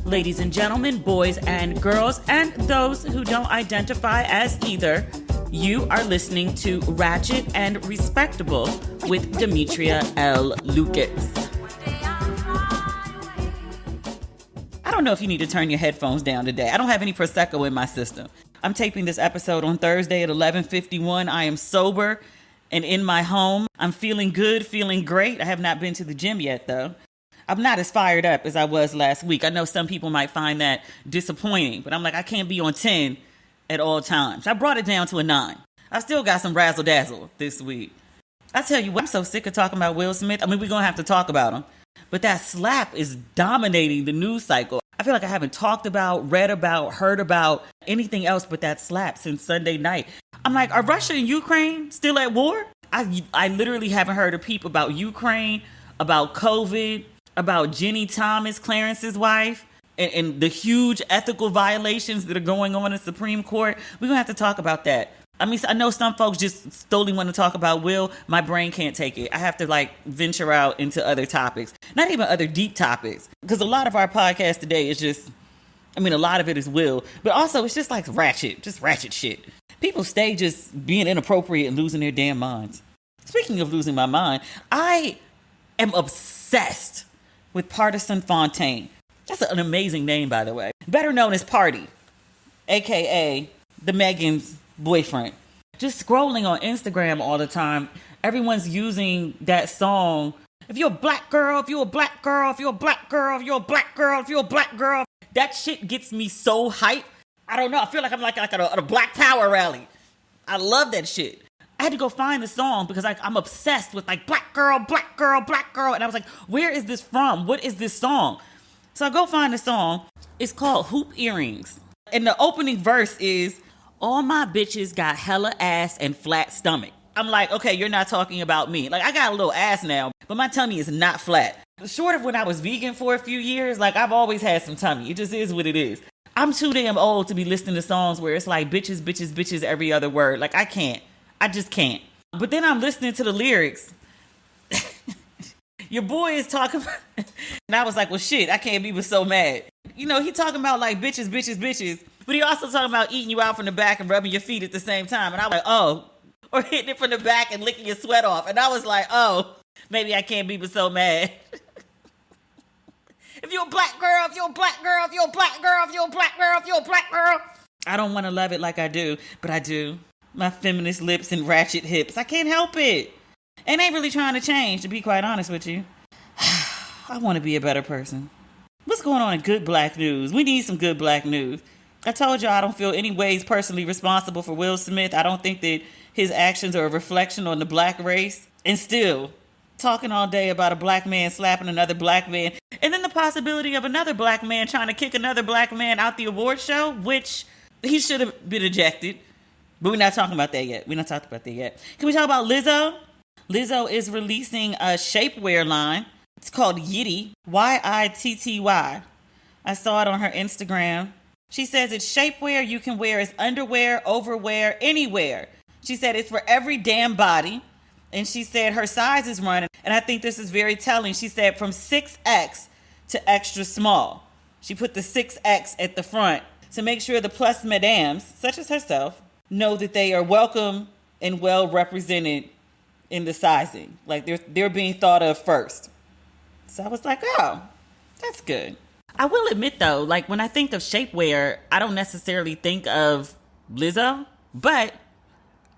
Ladies and gentlemen, boys and girls, and those who don't identify as either, you are listening to Ratchet and Respectable with Demetria Lucas. I don't know if you need to turn your headphones down today. I don't have any Prosecco in my system. I'm taping this episode on Thursday at 11:51. I am sober and in my home. I'm feeling good, feeling great. I have not been to the gym yet, though. I'm not as fired up as I was last week. I know some people might find that disappointing, but I'm like, I can't be on 10 at all times. I brought it down to a 9. I still got some razzle dazzle this week. I tell you what, I'm so sick of talking about Will Smith. I mean, we're going to have to talk about him. But that slap is dominating the news cycle. I feel like I haven't talked about, read about, heard about anything else but that slap since Sunday night. I'm like, are Russia and Ukraine still at war? I literally haven't heard a peep about Ukraine, about COVID, about Ginni Thomas, Clarence's wife, and the huge ethical violations that are going on in the Supreme Court. We're going to have to talk about that. I mean, I know some folks just solely want to talk about Will. My brain can't take it. I have to venture out into other topics, not even other deep topics, because a lot of our podcast today is just, a lot of it is Will, but also it's just like ratchet shit. People stay just being inappropriate and losing their damn minds. Speaking of losing my mind, I am obsessed with Partisan Fontaine. That's an amazing name, by the way. Better known as Party, a.k.a. the Megan's boyfriend. Just scrolling on Instagram all the time, everyone's using that song. If you're a black girl, if you're a black girl, if you're a black girl, if you're a black girl, if you're a black girl. That shit gets me so hyped. I don't know. I feel like I'm like at a Black Power rally. I love that shit. I had to go find the song because I'm obsessed with black girl, black girl, black girl. And I was like, where is this from? What is this song? So I go find the song. It's called Hoop Earrings. And the opening verse is, all my bitches got hella ass and flat stomach. I'm like, okay, you're not talking about me. I got a little ass now, but my tummy is not flat. Short of when I was vegan for a few years, I've always had some tummy. It just is what it is. I'm too damn old to be listening to songs where it's like bitches, bitches, bitches every other word. I can't. I just can't. But then I'm listening to the lyrics. Your boy is talking about, and I was like, well, shit, I can't be so mad. He talking about bitches, bitches, bitches, but he also talking about eating you out from the back and rubbing your feet at the same time. And I was like, oh, or hitting it from the back and licking your sweat off. And I was like, oh, maybe I can't be so mad. If you're a black girl, if you're a black girl, if you're a black girl, if you're a black girl, if you're a black girl. I don't want to love it like I do, but I do. My feminist lips and ratchet hips. I can't help it. And ain't really trying to change, to be quite honest with you. I want to be a better person. What's going on in good black news? We need some good black news. I told y'all I don't feel any ways personally responsible for Will Smith. I don't think that his actions are a reflection on the black race. And still, talking all day about a black man slapping another black man. And then the possibility of another black man trying to kick another black man out the award show, which he should have been ejected. But we're not talking about that yet. Can we talk about Lizzo? Lizzo is releasing a shapewear line. It's called Yitty, Yitty. I saw it on her Instagram. She says it's shapewear you can wear as underwear, overwear, anywhere. She said it's for every damn body. And she said her size is running. And I think this is very telling. She said from 6X to extra small. She put the 6X at the front to make sure the plus madams, such as herself, know that they are welcome and well represented in the sizing. They're being thought of first. So I was like, oh, that's good. I will admit though, when I think of shapewear, I don't necessarily think of Lizzo, but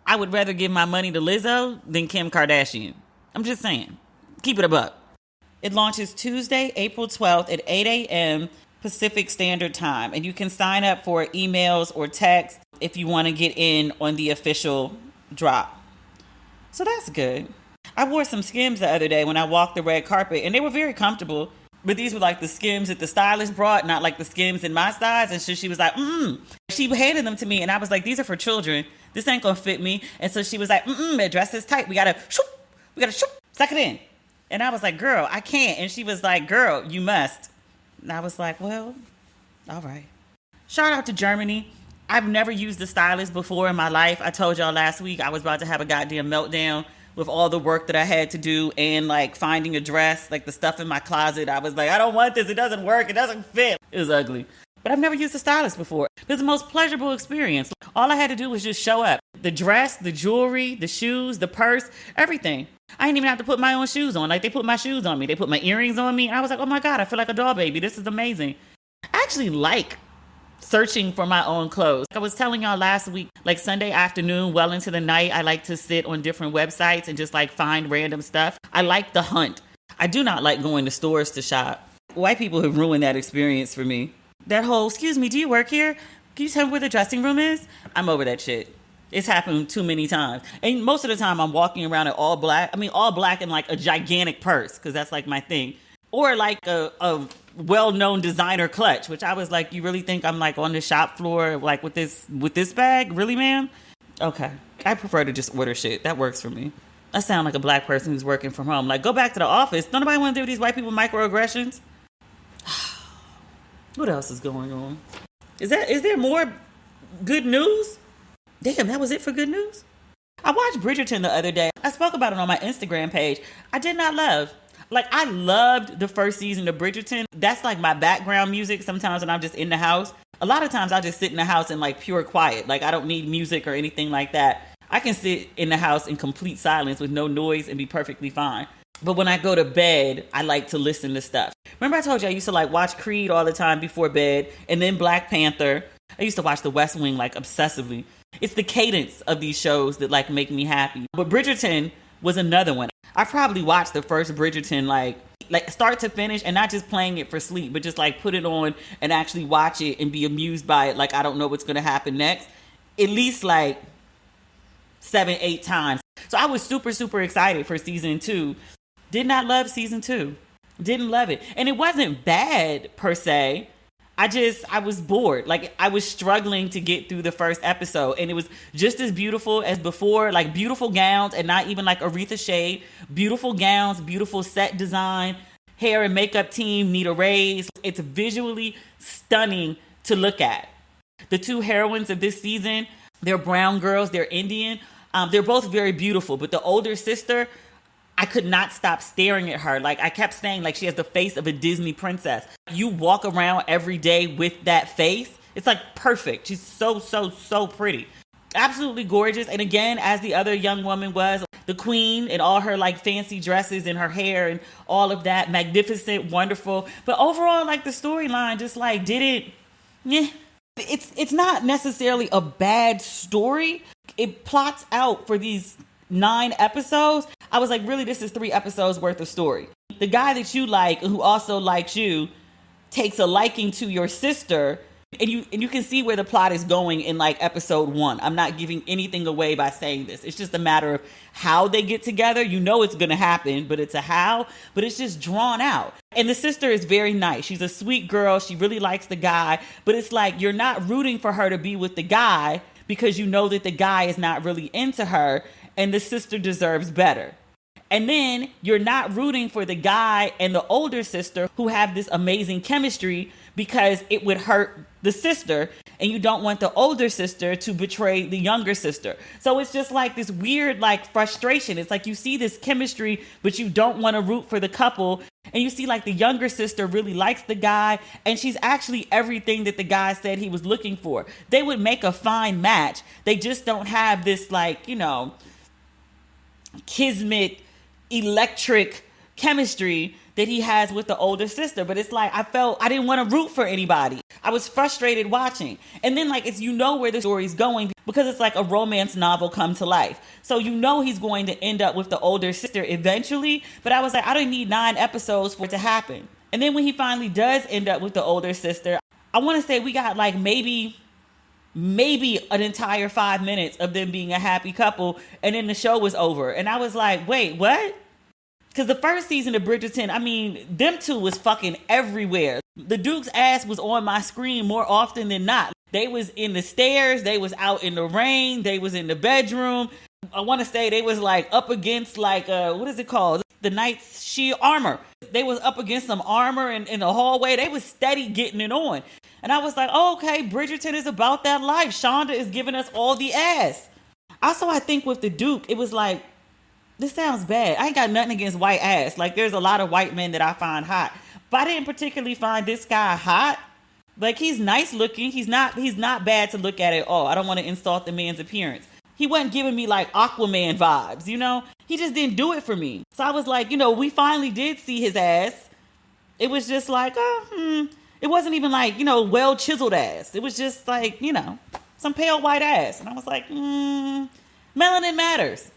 I would rather give my money to Lizzo than Kim Kardashian. I'm just saying. Keep it a buck. It launches Tuesday, April 12th at 8 a.m. Pacific Standard Time. And you can sign up for emails or text if you want to get in on the official drop. So that's good. I wore some Skims the other day when I walked the red carpet, and they were very comfortable. But these were the Skims that the stylist brought, not the Skims in my size. And so she was like, She handed them to me, and I was like, these are for children. This ain't gonna fit me. And so she was like, the dress is tight. We gotta suck it in. And I was like, girl, I can't. And she was like, girl, you must. And I was like, well, all right. Shout out to Germany. I've never used a stylist before in my life. I told y'all last week I was about to have a goddamn meltdown with all the work that I had to do and finding a dress, the stuff in my closet. I was like, I don't want this. It doesn't work. It doesn't fit. It was ugly. But I've never used a stylist before. It was the most pleasurable experience. All I had to do was just show up. The dress, the jewelry, the shoes, the purse, everything. I didn't even have to put my own shoes on. Like, they put my shoes on me. They put my earrings on me. And I was like, oh my God, I feel like a doll baby. This is amazing. I actually like searching for my own clothes. I was telling y'all last week, like Sunday afternoon, well into the night, I like to sit on different websites and just like find random stuff. I like the hunt. I do not like going to stores to shop. White people have ruined that experience for me. That whole, excuse me, do you work here? Can you tell me where the dressing room is? I'm over that shit. It's happened too many times. And most of the time I'm walking around in all black. I mean, all black and like a gigantic purse, because that's like my thing. Or like a well-known designer clutch, which I was like, you really think I'm like on the shop floor like with this bag? Really, ma'am? Okay. I prefer to just order shit. That works for me. I sound like a black person who's working from home. Like, go back to the office. Don't nobody want to deal with these white people microaggressions? What else is going on? Is there more good news? Damn, that was it for good news? I watched Bridgerton the other day. I spoke about it on my Instagram page. I did not love. Like, I loved the first season of Bridgerton. That's like my background music sometimes when I'm just in the house. A lot of times I'll just sit in the house in like pure quiet. Like, I don't need music or anything like that. I can sit in the house in complete silence with no noise and be perfectly fine. But when I go to bed, I like to listen to stuff. Remember I told you I used to like watch Creed all the time before bed, and then Black Panther. I used to watch The West Wing like obsessively. It's the cadence of these shows that like make me happy. But Bridgerton was another one. I probably watched the first Bridgerton like start to finish, and not just playing it for sleep, but just like put it on and actually watch it and be amused by it. Like, I don't know what's going to happen next. At least like 7-8 times. So I was super, super excited for season 2. Did not love season 2. Didn't love it. And it wasn't bad per se. I was bored. Like, I was struggling to get through the first episode, and it was just as beautiful as before. Like, beautiful gowns, and not even like Aretha shade. Beautiful gowns, beautiful set design. Hair and makeup team need a raise. It's visually stunning to look at. The 2 heroines of this season, they're brown girls, they're Indian. They're both very beautiful, but the older sister, I could not stop staring at her. Like, I kept saying, like, she has the face of a Disney princess. You walk around every day with that face. It's like perfect. She's so, so, so pretty. Absolutely gorgeous. And again, as the other young woman was, the queen in all her like fancy dresses and her hair and all of that, magnificent, wonderful. But overall, like, the storyline just like didn't, it's not necessarily a bad story. It plots out for these 9 episodes. I was like, really, this is 3 episodes worth of story. The guy that you like, who also likes you, takes a liking to your sister, and you can see where the plot is going in like episode 1. I'm not giving anything away by saying this. It's just a matter of how they get together. You know it's going to happen, but it's a how, but it's just drawn out. And the sister is very nice. She's a sweet girl. She really likes the guy, but it's like you're not rooting for her to be with the guy because you know that the guy is not really into her, and the sister deserves better. And then you're not rooting for the guy and the older sister who have this amazing chemistry because it would hurt the sister, and you don't want the older sister to betray the younger sister. So it's just like this weird like frustration. It's like you see this chemistry, but you don't want to root for the couple. And you see like the younger sister really likes the guy, and she's actually everything that the guy said he was looking for. They would make a fine match. They just don't have this like, you know, kismet, electric chemistry that he has with the older sister. But it's like I felt I didn't want to root for anybody. I was frustrated watching. And then like it's, you know, where the story's going because it's like a romance novel come to life. So you know he's going to end up with the older sister eventually. But I was like, I don't need 9 episodes for it to happen. And then when he finally does end up with the older sister, I want to say we got like maybe an entire 5 minutes of them being a happy couple, and then the show was over. And I was like, wait, what? Because the first season of Bridgerton, I mean, them 2 was fucking everywhere. The Duke's ass was on my screen more often than not. They was in the stairs, they was out in the rain, they was in the bedroom. I want to say they was like up against like, what is it called? The Knight's Shield armor. They was up against some armor in the hallway. They was steady getting it on. And I was like, oh, okay, Bridgerton is about that life. Shonda is giving us all the ass. Also, I think with the Duke, it was like, this sounds bad. I ain't got nothing against white ass. Like, there's a lot of white men that I find hot. But I didn't particularly find this guy hot. Like, he's nice looking. He's not bad to look at at all. I don't want to insult the man's appearance. He wasn't giving me like Aquaman vibes, you know? He just didn't do it for me. So I was like, you know, we finally did see his ass. It was just like, it wasn't even like, you know, well chiseled ass. It was just like, you know, some pale white ass. And I was like, melanin matters.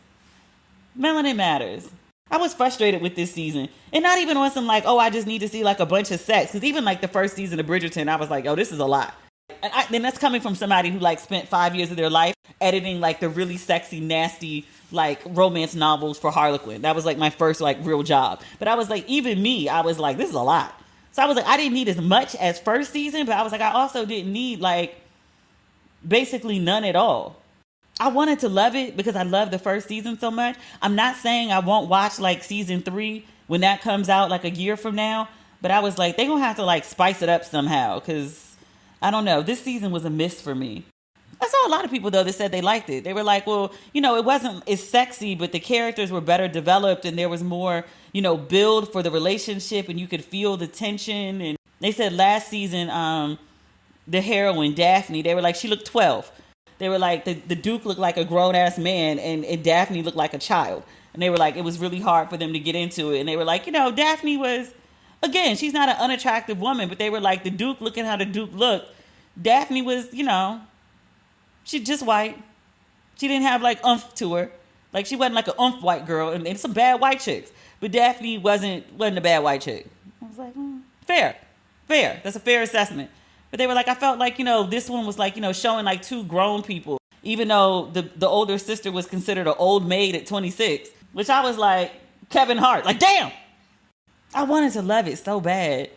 Melanin matters. I was frustrated with this season. And not even on some like, oh, I just need to see like a bunch of sex. Because even like the first season of Bridgerton, I was like, oh, this is a lot. And that's coming from somebody who like spent 5 years of their life editing like the really sexy, nasty, like romance novels for Harlequin. That was like my first like real job. But I was like, even me, I was like, this is a lot. So I was like, I didn't need as much as first season, but I was like, I also didn't need like basically none at all. I wanted to love it because I love the first season so much. I'm not saying I won't watch like season 3 when that comes out like a year from now, but I was like, they're going to have to like spice it up somehow because I don't know. This season was a miss for me. I saw a lot of people though that said they liked it. They were like, well, you know, it wasn't as sexy, but the characters were better developed and there was more, you know, build for the relationship and you could feel the tension. And they said last season, the heroine, Daphne, they were like, she looked 12. They were like, the Duke looked like a grown-ass man and Daphne looked like a child. And they were like, it was really hard for them to get into it. And they were like, you know, Daphne was, again, she's not an unattractive woman, but they were like, the Duke, look at how the Duke looked. Daphne was, you know, she just white. She didn't have like oomph to her. Like she wasn't like an oomph white girl. And some bad white chicks. But Daphne wasn't a bad white chick. I was like, fair. That's a fair assessment. But they were like, I felt like, you know, this one was like, you know, showing like two grown people, even though the older sister was considered an old maid at 26, which I was like, Kevin Hart, like, damn. I wanted to love it so bad.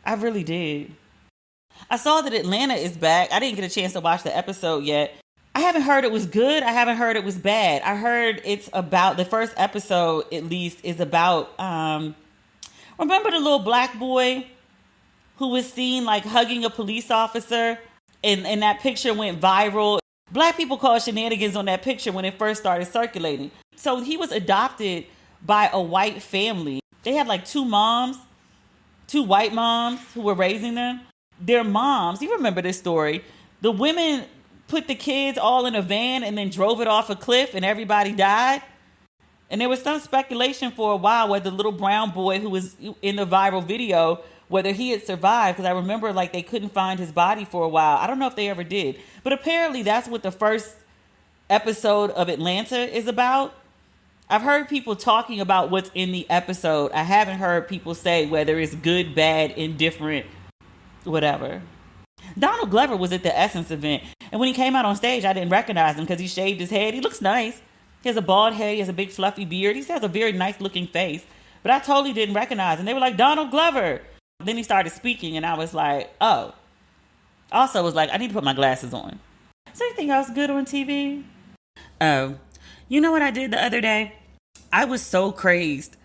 I really did. I saw that Atlanta is back. I didn't get a chance to watch the episode yet. I haven't heard it was good. I haven't heard it was bad. I heard it's about, the first episode at least is about, remember the little black boy who was seen like hugging a police officer and that picture went viral. Black people called shenanigans on that picture when it first started circulating. So he was adopted by a white family. They had like two white moms who were raising them. Their moms, you remember this story, the women put the kids all in a van and then drove it off a cliff and everybody died. And there was some speculation for a while whether the little brown boy who was in the viral video, whether he had survived, because I remember like they couldn't find his body for a while. I don't know if they ever did. But apparently that's what the first episode of Atlanta is about. I've heard people talking about what's in the episode. I haven't heard people say whether it's good, bad, indifferent, whatever. Donald Glover was at the Essence event. And when he came out on stage, I didn't recognize him because he shaved his head. He looks nice. He has a bald head. He has a big fluffy beard. He has a very nice looking face. But I totally didn't recognize him. They were like, Donald Glover. Then he started speaking and I was like, oh. Also was like, I need to put my glasses on. Is there anything else good on TV? Oh, you know what I did the other day? I was so crazed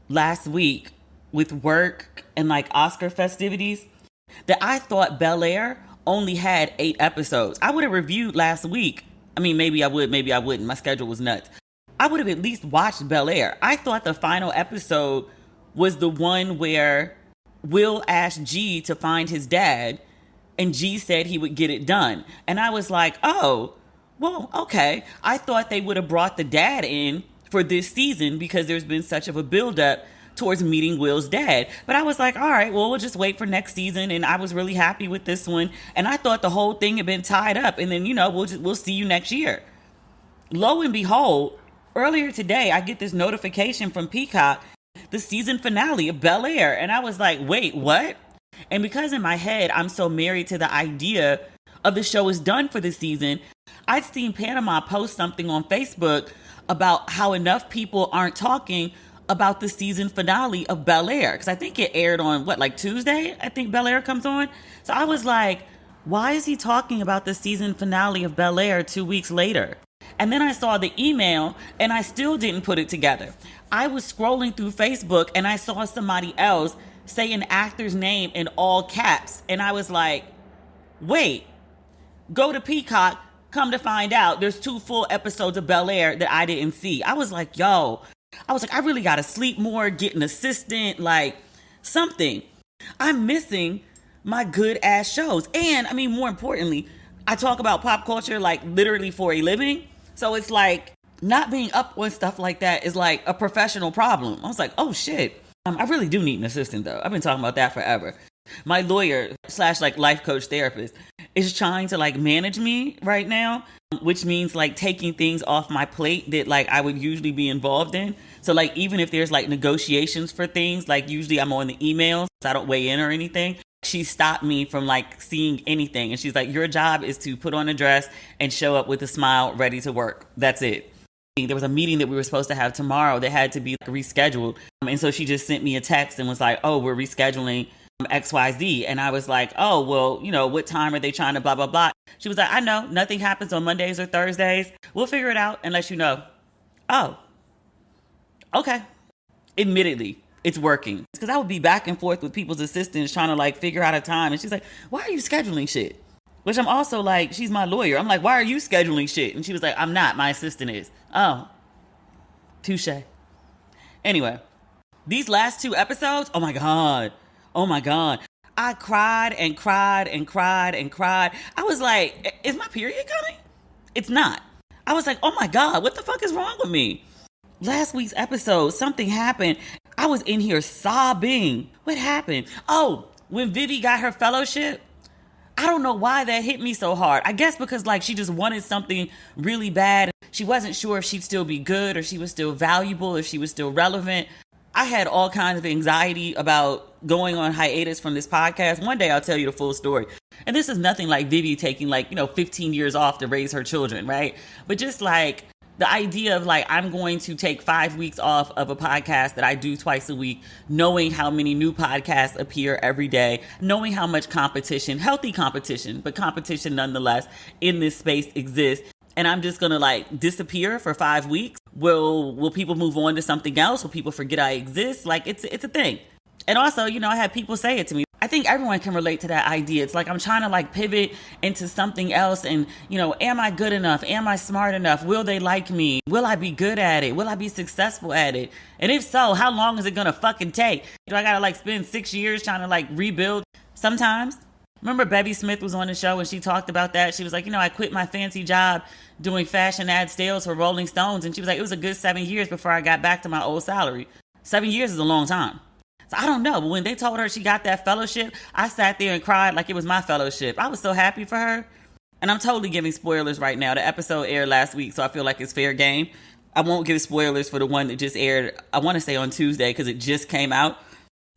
last week with work and like Oscar festivities that I thought Bel-Air only had 8 episodes. I would have reviewed last week. I mean, maybe I would, maybe I wouldn't. My schedule was nuts. I would have at least watched Bel-Air. I thought the final episode was the one where Will asked G to find his dad and G said he would get it done. And I was like, oh, well, okay. I thought they would have brought the dad in for this season because there's been such of a buildup towards meeting Will's dad. But I was like, all right, well, we'll just wait for next season. And I was really happy with this one. And I thought the whole thing had been tied up. And then, you know, we'll see you next year. Lo and behold, earlier today, I get this notification from Peacock, the season finale of Bel-Air. And I was like, wait, what? And because in my head, I'm so married to the idea of the show is done for the season, I'd seen Panama post something on Facebook about how enough people aren't talking about the season finale of Bel-Air. Because I think it aired on, like Tuesday? I think Bel-Air comes on. So I was like, why is he talking about the season finale of Bel-Air 2 weeks later? And then I saw the email and I still didn't put it together. I was scrolling through Facebook and I saw somebody else say an actor's name in all caps. And I was like, wait, go to Peacock, come to find out there's 2 full episodes of Bel-Air that I didn't see. I was like, I really got to sleep more, get an assistant, like something. I'm missing my good ass shows. And I mean, more importantly, I talk about pop culture like literally for a living. So it's like not being up on stuff like that is like a professional problem. I was like, oh shit. I really do need an assistant though. I've been talking about that forever. My lawyer / like life coach therapist is trying to like manage me right now, which means like taking things off my plate that like I would usually be involved in. So like even if there's like negotiations for things, like usually I'm on the emails, so I don't weigh in or anything. She stopped me from like seeing anything. And she's like, your job is to put on a dress and show up with a smile, ready to work. That's it. There was a meeting that we were supposed to have tomorrow that had to be rescheduled. And so she just sent me a text and was like, oh, we're rescheduling XYZ. And I was like, oh, well, you know, what time are they trying to blah, blah, blah. She was like, I know nothing happens on Mondays or Thursdays. We'll figure it out and let you know. Oh, okay. Admittedly, it's working. Because I would be back and forth with people's assistants trying to like figure out a time. And she's like, why are you scheduling shit? Which I'm also like, she's my lawyer. I'm like, why are you scheduling shit? And she was like, I'm not. My assistant is. Oh, touche. Anyway, these last 2 episodes, oh my God. Oh my God. I cried and cried and cried and cried. I was like, is my period coming? It's not. I was like, oh my God, what the fuck is wrong with me? Last week's episode, something happened. I was in here sobbing. What happened? Oh, when Vivi got her fellowship, I don't know why that hit me so hard. I guess because like she just wanted something really bad. She wasn't sure if she'd still be good or she was still valuable, if she was still relevant. I had all kinds of anxiety about going on hiatus from this podcast. One day I'll tell you the full story. And this is nothing like Vivi taking 15 years off to raise her children, right? But just like the idea of like, I'm going to take 5 weeks off of a podcast that I do twice a week, knowing how many new podcasts appear every day, knowing how much competition, healthy competition, but competition nonetheless in this space exists. And I'm just going to like disappear for 5 weeks. Will people move on to something else? Will people forget I exist? Like it's a thing. And also, I had people say it to me. I think everyone can relate to that idea. It's like I'm trying to like pivot into something else and, am I good enough? Am I smart enough? Will they like me? Will I be good at it? Will I be successful at it? And if so, how long is it going to fucking take? Do I got to like spend 6 years trying to like rebuild? Sometimes. Remember Bevy Smith was on the show and she talked about that. She was like, I quit my fancy job doing fashion ad sales for Rolling Stones. And she was like, it was a good 7 years before I got back to my old salary. 7 years is a long time. So I don't know. But when they told her she got that fellowship, I sat there and cried like it was my fellowship. I was so happy for her. And I'm totally giving spoilers right now. The episode aired last week, so I feel like it's fair game. I won't give spoilers for the one that just aired, I want to say on Tuesday, because it just came out.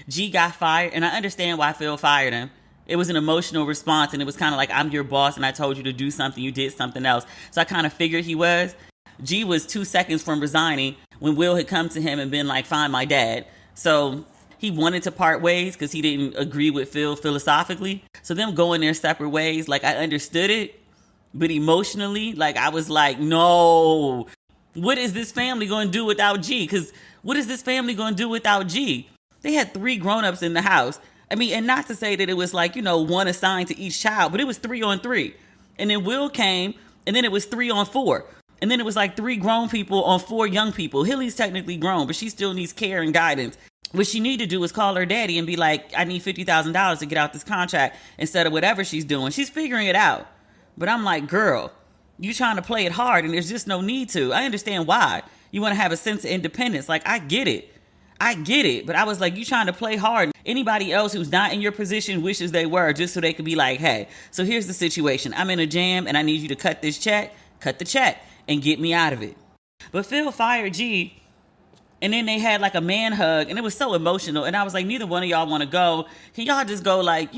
G got fired, and I understand why Phil fired him. It was an emotional response, and it was kind of like, I'm your boss, and I told you to do something, you did something else. So I kind of figured he was. G was 2 seconds from resigning when Will had come to him and been like, find my dad. So he wanted to part ways because he didn't agree with Phil philosophically. So them going their separate ways, like I understood it, but emotionally, like I was like, no, what is this family going to do without G? Because what is this family going to do without G? They had 3 grown-ups in the house. I mean, and not to say that it was like, one assigned to each child, but it was 3 on 3. And then Will came, and then it was 3 on 4. And then it was like 3 grown people on 4 young people. Hilly's technically grown, but she still needs care and guidance. What she need to do is call her daddy and be like, I need $50,000 to get out this contract instead of whatever she's doing. She's figuring it out. But I'm like, girl, you trying to play it hard and there's just no need to. I understand why. You want to have a sense of independence. Like, I get it. But I was like, you trying to play hard. Anybody else who's not in your position wishes they were, just so they could be like, hey, so here's the situation. I'm in a jam and I need you to cut this check, cut the check and get me out of it. But Phil fired G. And then they had like a man hug and it was so emotional. And I was like, neither one of y'all want to go. Can y'all just go like,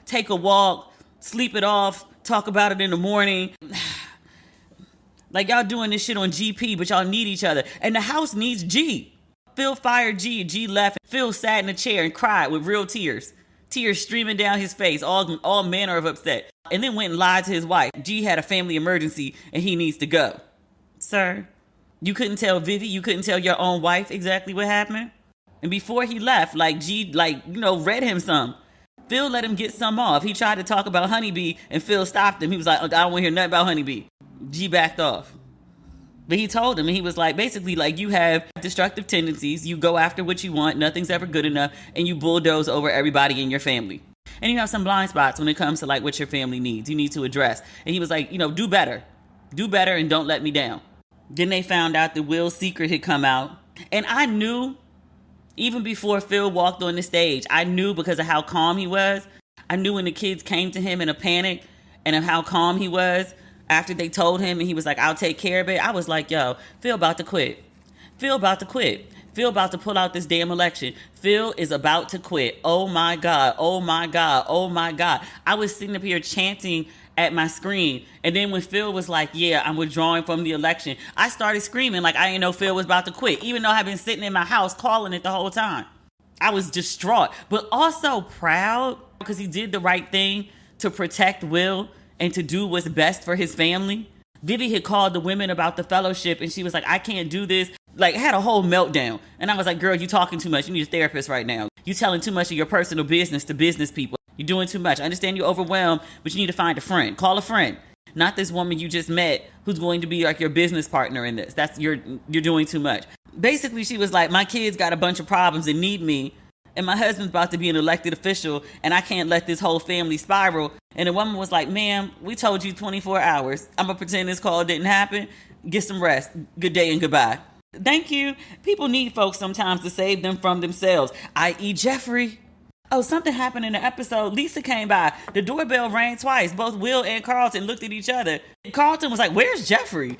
take a walk, sleep it off, talk about it in the morning? Like y'all doing this shit on GP, but y'all need each other. And the house needs G. Phil fired G. G left. Phil sat in a chair and cried with real tears. Tears streaming down his face, all manner of upset. And then went and lied to his wife. G had a family emergency and he needs to go. Sir, you couldn't tell Vivi, you couldn't tell your own wife exactly what happened? And before he left, like G, read him some. Phil let him get some off. He tried to talk about Honeybee and Phil stopped him. He was like, I don't want to hear nothing about Honeybee. G backed off. But he told him, and he was like, basically, like, you have destructive tendencies. You go after what you want. Nothing's ever good enough. And you bulldoze over everybody in your family. And you have some blind spots when it comes to like what your family needs. You need to address. And he was like, do better. Do better and don't let me down. Then they found out that Will's secret had come out. And I knew, even before Phil walked on the stage, I knew because of how calm he was. I knew when the kids came to him in a panic and of how calm he was after they told him and he was like, I'll take care of it. I was like, yo, Phil about to quit. Phil about to quit. Phil about to pull out this damn election. Phil is about to quit. Oh my God. Oh my God. Oh my God. I was sitting up here chanting at my screen. And then when Phil was like, yeah, I'm withdrawing from the election, I started screaming like I didn't know Phil was about to quit, even though I've been sitting in my house calling it the whole time. I was distraught, but also proud because he did the right thing to protect Will and to do what's best for his family. Vivi had called the women about the fellowship and she was like, I can't do this. Like, had a whole meltdown. And I was like, girl, you talking too much. You need a therapist right now. You telling too much of your personal business to business people. You're doing too much. I understand you're overwhelmed, but you need to find a friend. Call a friend. Not this woman you just met who's going to be like your business partner in this. You're doing too much. Basically, she was like, my kids got a bunch of problems and need me. And my husband's about to be an elected official and I can't let this whole family spiral. And the woman was like, ma'am, we told you 24 hours. I'm going to pretend this call didn't happen. Get some rest. Good day and goodbye. Thank you. People need folks sometimes to save them from themselves, i.e. Jeffrey. Oh, something happened in the episode. Lisa came by. The doorbell rang twice. Both Will and Carlton looked at each other. Carlton was like, where's Jeffrey?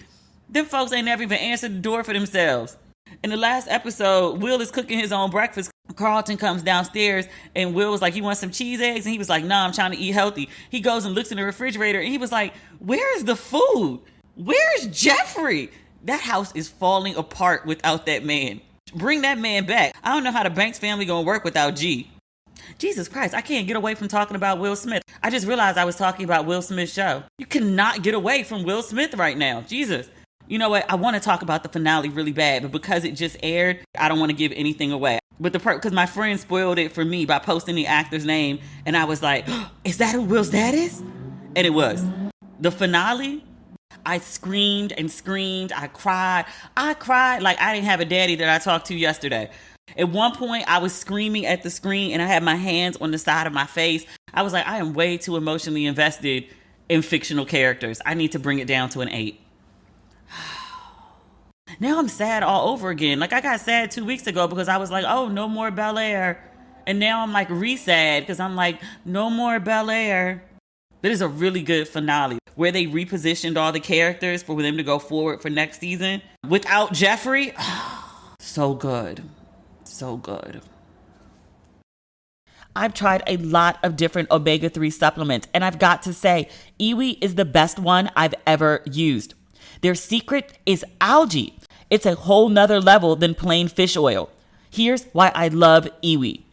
Them folks ain't never even answered the door for themselves. In the last episode, Will is cooking his own breakfast. Carlton comes downstairs and Will was like, you want some cheese eggs? And he was like, nah, I'm trying to eat healthy. He goes and looks in the refrigerator and he was like, where's the food? Where's Jeffrey? That house is falling apart without that man. Bring that man back. I don't know how the Banks family gonna work without G. Jesus Christ, I can't get away from talking about Will Smith. I just realized I was talking about Will Smith's show. You cannot get away from Will Smith right now. Jesus. You know what? I want to talk about the finale really bad, but because it just aired, I don't want to give anything away. But because my friend spoiled it for me by posting the actor's name, and I was like, oh, is that who Will's dad is? And it was. The finale, I screamed and screamed. I cried like I didn't have a daddy that I talked to yesterday. At one point, I was screaming at the screen and I had my hands on the side of my face. I was like, I am way too emotionally invested in fictional characters. I need to bring it down to an 8. Now I'm sad all over again. Like I got sad 2 weeks ago because I was like, oh, no more Bel-Air. And now I'm like re-sad because I'm like, no more Bel-Air. That is a really good finale where they repositioned all the characters for them to go forward for next season. Without Jeffrey, so good. So good. I've tried a lot of different omega-3 supplements, and I've got to say, Iwi is the best one I've ever used. Their secret is algae. It's a whole nother level than plain fish oil. Here's why I love Iwi.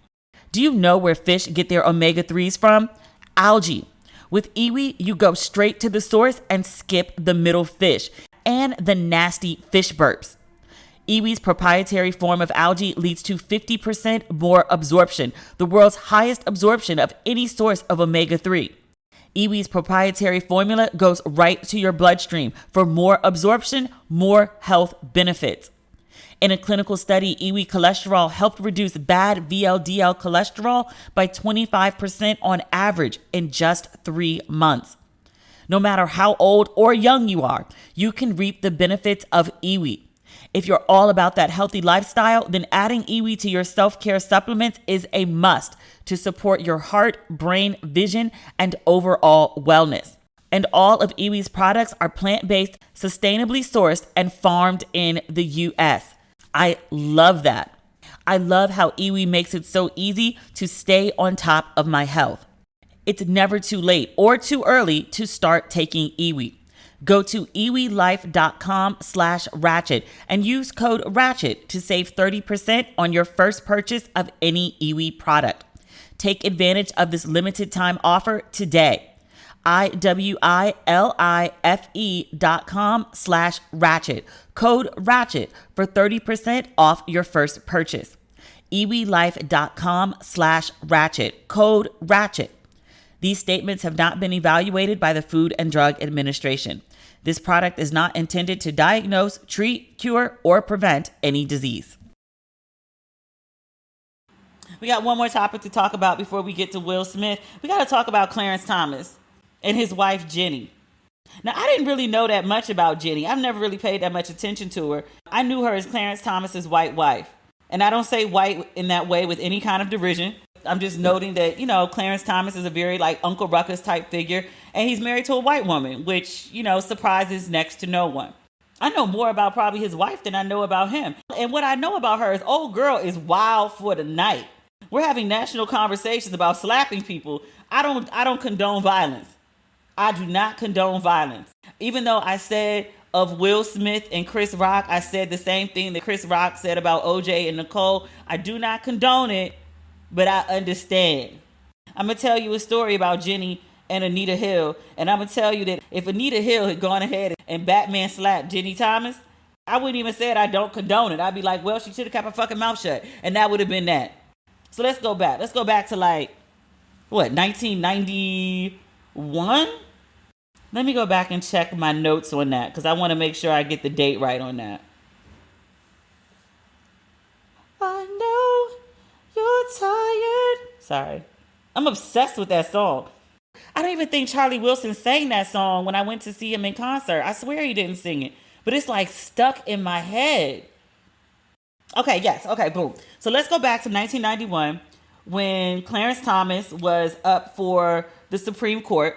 Do you know where fish get their omega-3s from? Algae. With Iwi, you go straight to the source and skip the middle fish and the nasty fish burps. Iwi's proprietary form of algae leads to 50% more absorption, the world's highest absorption of any source of omega-3. Iwi's proprietary formula goes right to your bloodstream for more absorption, more health benefits. In a clinical study, Iwi cholesterol helped reduce bad VLDL cholesterol by 25% on average in just 3 months. No matter how old or young you are, you can reap the benefits of Iwi. If you're all about that healthy lifestyle, then adding Iwi to your self-care supplements is a must to support your heart, brain, vision, and overall wellness. And all of Iwi's products are plant-based, sustainably sourced, and farmed in the U.S. I love that. I love how Iwi makes it so easy to stay on top of my health. It's never too late or too early to start taking Iwi. Go to iwilife.com/ratchet and use code RATCHET to save 30% on your first purchase of any Iwi product. Take advantage of this limited time offer today. iwilife.com/ratchet. Code RATCHET for 30% off your first purchase. iwilife.com/ratchet. Code RATCHET. These statements have not been evaluated by the Food and Drug Administration. This product is not intended to diagnose, treat, cure, or prevent any disease. We got one more topic to talk about before we get to Will Smith. We got to talk about Clarence Thomas and his wife, Ginni. Now, I didn't really know that much about Ginni. I've never really paid that much attention to her. I knew her as Clarence Thomas's white wife. And I don't say white in that way with any kind of derision. I'm just noting that, Clarence Thomas is a very like Uncle Ruckus type figure. And he's married to a white woman, which, surprises next to no one. I know more about probably his wife than I know about him. And what I know about her is old girl is wild for the night. We're having national conversations about slapping people. I don't condone violence. I do not condone violence. Even though I said of Will Smith and Chris Rock, I said the same thing that Chris Rock said about OJ and Nicole. I do not condone it, but I understand. I'm going to tell you a story about Ginni and Anita Hill. And I'm going to tell you that if Anita Hill had gone ahead and Batman slapped Ginni Thomas, I wouldn't even say I don't condone it. I'd be like, well, she should have kept her fucking mouth shut. And that would have been that. So let's go back. Let's go back to 1991? Let me go back and check my notes on that because I want to make sure I get the date right on that. I know you're tired. Sorry. I'm obsessed with that song. I don't even think Charlie Wilson sang that song when I went to see him in concert. I swear he didn't sing it. But it's like stuck in my head. Okay, yes. Okay, boom. So let's go back to 1991 when Clarence Thomas was up for the Supreme Court.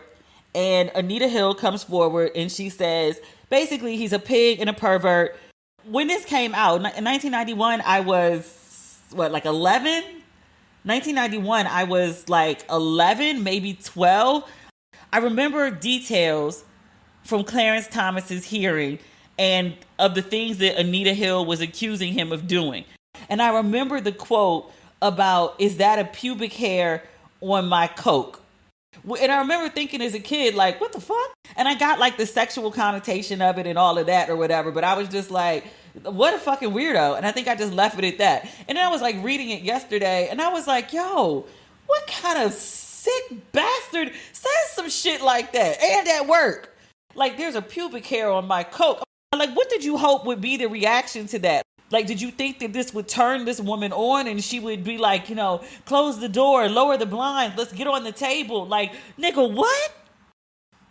And Anita Hill comes forward and she says, basically, he's a pig and a pervert. When this came out, in 1991, I was, 11? 1991, I was 11, maybe 12. I remember details from Clarence Thomas's hearing and of the things that Anita Hill was accusing him of doing. And I remember the quote about, is that a pubic hair on my Coke? And I remember thinking as a kid, what the fuck? And I got the sexual connotation of it and all of that or whatever. But I was just like, what a fucking weirdo. And I think I just left it at that. And then I was reading it yesterday and I was like, yo, what kind of sick bastard says some shit like that? And at work. There's a pubic hair on my Coke. What did you hope would be the reaction to that? Did you think that this would turn this woman on and she would be close the door, lower the blinds, let's get on the table? Nigga, what?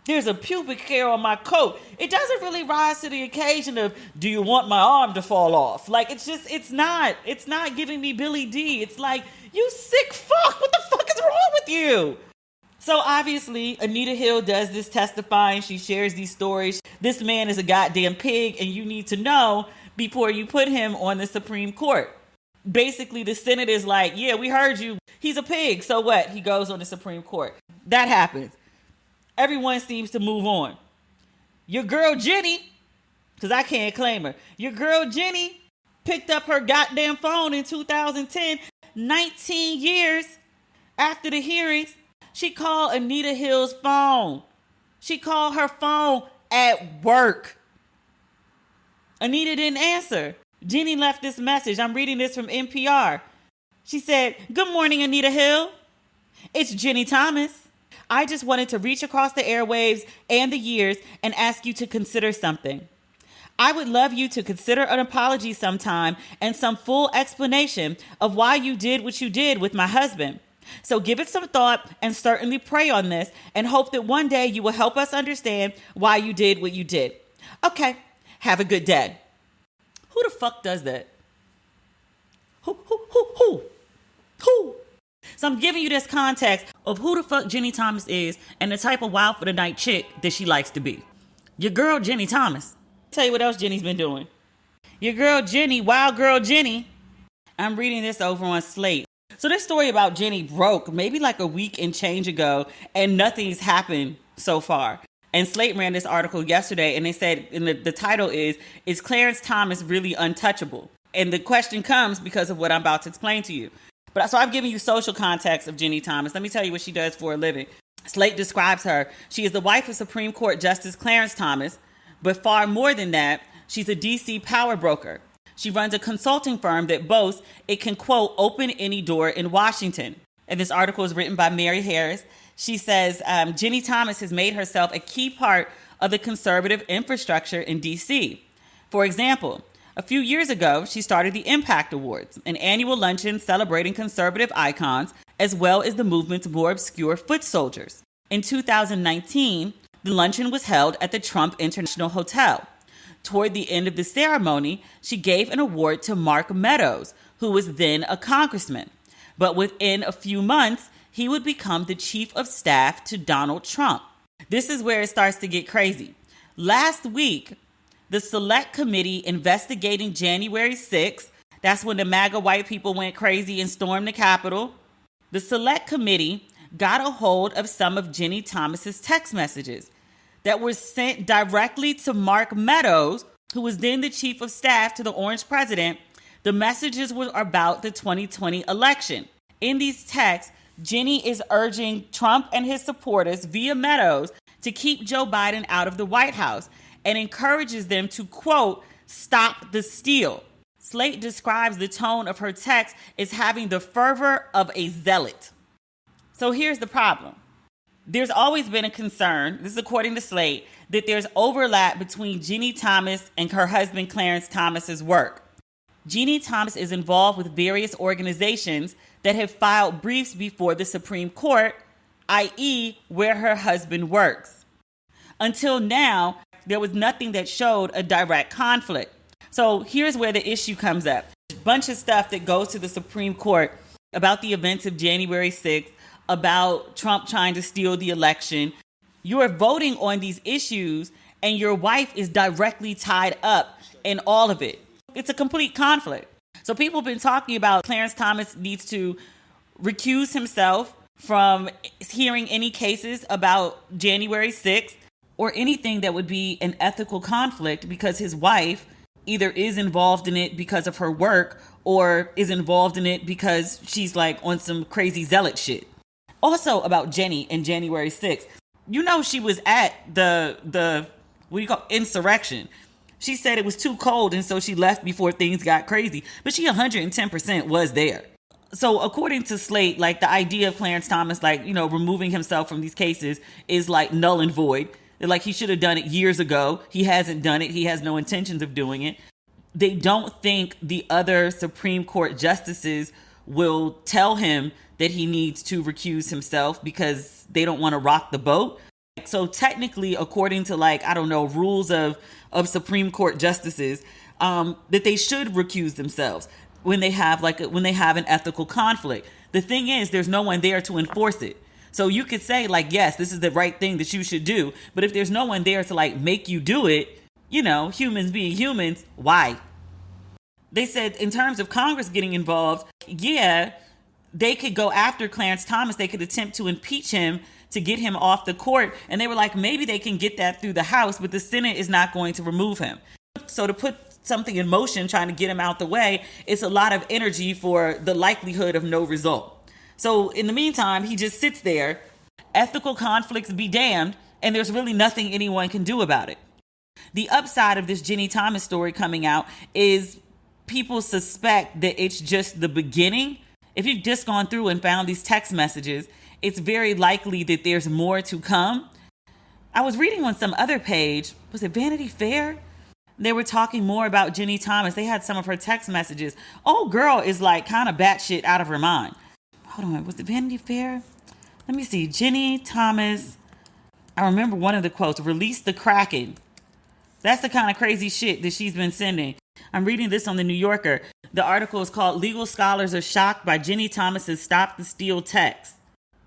There's a pubic hair on my coat. It doesn't really rise to the occasion of, do you want my arm to fall off? It's not giving me Billy D. It's you sick fuck. What the fuck is wrong with you? So obviously, Anita Hill does this testifying. She shares these stories. This man is a goddamn pig and you need to know before you put him on the Supreme Court. Basically, the Senate is yeah, we heard you. He's a pig. So what? He goes on the Supreme Court. That happens. Everyone seems to move on. Your girl Ginni, because I can't claim her. Your girl Ginni picked up her goddamn phone in 2010, 19 years after the hearings. She called Anita Hill's phone. She called her phone at work. Anita didn't answer. Ginni left this message. I'm reading this from NPR. She said, "Good morning, Anita Hill. It's Ginni Thomas. I just wanted to reach across the airwaves and the years and ask you to consider something. I would love you to consider an apology sometime and some full explanation of why you did what you did with my husband. So give it some thought and certainly pray on this and hope that one day you will help us understand why you did what you did. Okay. Have a good day." Who the fuck does that? Who? So I'm giving you this context of who the fuck Ginni Thomas is and the type of wild for the night chick that she likes to be. Your girl Ginni Thomas. Tell you what else Ginni's been doing. Your girl Ginni, wild girl Ginni. I'm reading this over on Slate. So this story about Ginni broke maybe a week and change ago and nothing's happened so far. And Slate ran this article yesterday and they said, and the title is Clarence Thomas really untouchable? And the question comes because of what I'm about to explain to you. So I've given you social context of Ginni Thomas. Let me tell you what she does for a living. Slate describes her. She is the wife of Supreme Court Justice Clarence Thomas, but far more than that, she's a DC power broker. She runs a consulting firm that boasts it can, quote, open any door in Washington. And this article is written by Mary Harris. She says, Ginni Thomas has made herself a key part of the conservative infrastructure in D.C. For example, A few years ago, she started the Impact Awards, an annual luncheon celebrating conservative icons, as well as the movement's more obscure foot soldiers. In 2019, the luncheon was held at the Trump International Hotel. Toward the end of the ceremony, she gave an award to Mark Meadows, who was then a congressman. But within a few months, he would become the chief of staff to Donald Trump. This is where it starts to get crazy. Last week, the Select Committee investigating January 6th, that's when the MAGA white people went crazy and stormed the Capitol. The Select Committee got a hold of some of Ginni Thomas's text messages that were sent directly to Mark Meadows, who was then the chief of staff to the Orange president. The messages were about the 2020 election. In these texts, Ginni is urging Trump and his supporters via Meadows to keep Joe Biden out of the White House and encourages them to, quote, stop the steal. Slate describes the tone of her text as having the fervor of a zealot. So here's the problem. There's always been a concern, this is according to Slate, that there's overlap between Ginni Thomas and her husband Clarence Thomas's work. Ginni Thomas is involved with various organizations that have filed briefs before the Supreme Court, i.e., where her husband works. Until now, there was nothing that showed a direct conflict. So here's where the issue comes up. A bunch of stuff that goes to the Supreme Court about the events of January 6th, about Trump trying to steal the election. You are voting on these issues and your wife is directly tied up in all of it. It's a complete conflict. So people have been talking about Clarence Thomas needs to recuse himself from hearing any cases about January 6th or anything that would be an ethical conflict because his wife either is involved in it because of her work or is involved in it because she's like on some crazy zealot shit. Also about Ginni and January 6th, you know she was at the what do you call insurrection. She said it was too cold and so she left before things got crazy. But she 110% was there. So according to Slate, like the idea of Clarence Thomas, like, you know, removing himself from these cases is like null and void. Like he should have done it years ago. He hasn't done it. He has no intentions of doing it. They don't think the other Supreme Court justices will tell him that he needs to recuse himself because they don't want to rock the boat. So technically, according to rules of Supreme Court justices, that they should recuse themselves when they have an ethical conflict. The thing is, there's no one there to enforce it. So you could say yes, this is the right thing that you should do. But if there's no one there to make you do it, you know, humans being humans, why? They said in terms of Congress getting involved, yeah, they could go after Clarence Thomas. They could attempt to impeach him to get him off the court. And they were like, maybe they can get that through the House, but the Senate is not going to remove him. So to put something in motion, trying to get him out the way, it's a lot of energy for the likelihood of no result. So in the meantime, he just sits there, ethical conflicts be damned, and there's really nothing anyone can do about it. The upside of this Ginni Thomas story coming out is people suspect that it's just the beginning. If you've just gone through and found these text messages, it's very likely that there's more to come. I was reading on some other page, was it Vanity Fair? They were talking more about Ginni Thomas. They had some of her text messages. Oh, girl is kind of batshit out of her mind. Hold on, was it Vanity Fair? Let me see. Ginni Thomas. I remember one of the quotes, release the Kraken. That's the kind of crazy shit that she's been sending. I'm reading this on the New Yorker. The article is called Legal Scholars Are Shocked by Ginni Thomas's Stop the Steal text.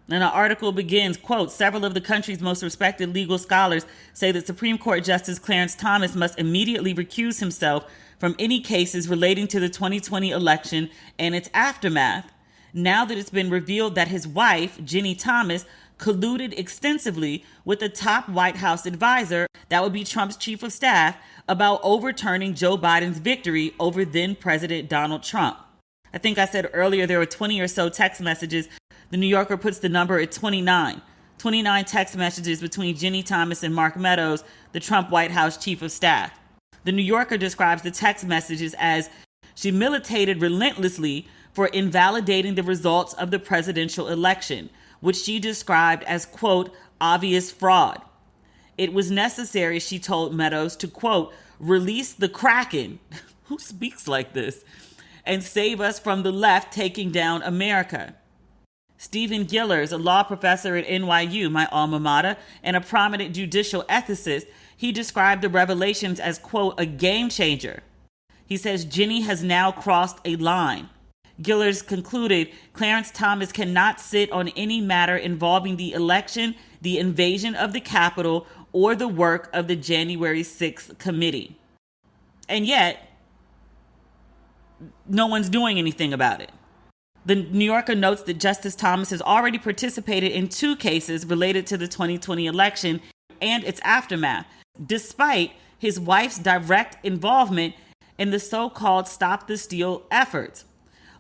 And the article begins, quote, several of the country's most respected legal scholars say that Supreme Court Justice Clarence Thomas must immediately recuse himself from any cases relating to the 2020 election and its aftermath. Now that it's been revealed that his wife, Ginni Thomas, colluded extensively with the top White House advisor, that would be Trump's chief of staff, about overturning Joe Biden's victory over then President Donald Trump. I think I said earlier there were 20 or so text messages. The New Yorker puts the number at 29. 29 text messages between Ginni Thomas and Mark Meadows, the Trump White House chief of staff. The New Yorker describes the text messages as she militated relentlessly for invalidating the results of the presidential election, which she described as, quote, obvious fraud. It was necessary, she told Meadows, to, quote, release the Kraken, Who speaks like this? And save us from the left taking down America. Stephen Gillers, a law professor at NYU, my alma mater, and a prominent judicial ethicist, he described the revelations as, quote, a game changer. He says Ginni has now crossed a line. Gillers concluded Clarence Thomas cannot sit on any matter involving the election, the invasion of the Capitol, or the work of the January 6th committee. And yet, no one's doing anything about it. The New Yorker notes that Justice Thomas has already participated in 2 cases related to the 2020 election and its aftermath, despite his wife's direct involvement in the so-called Stop the Steal efforts.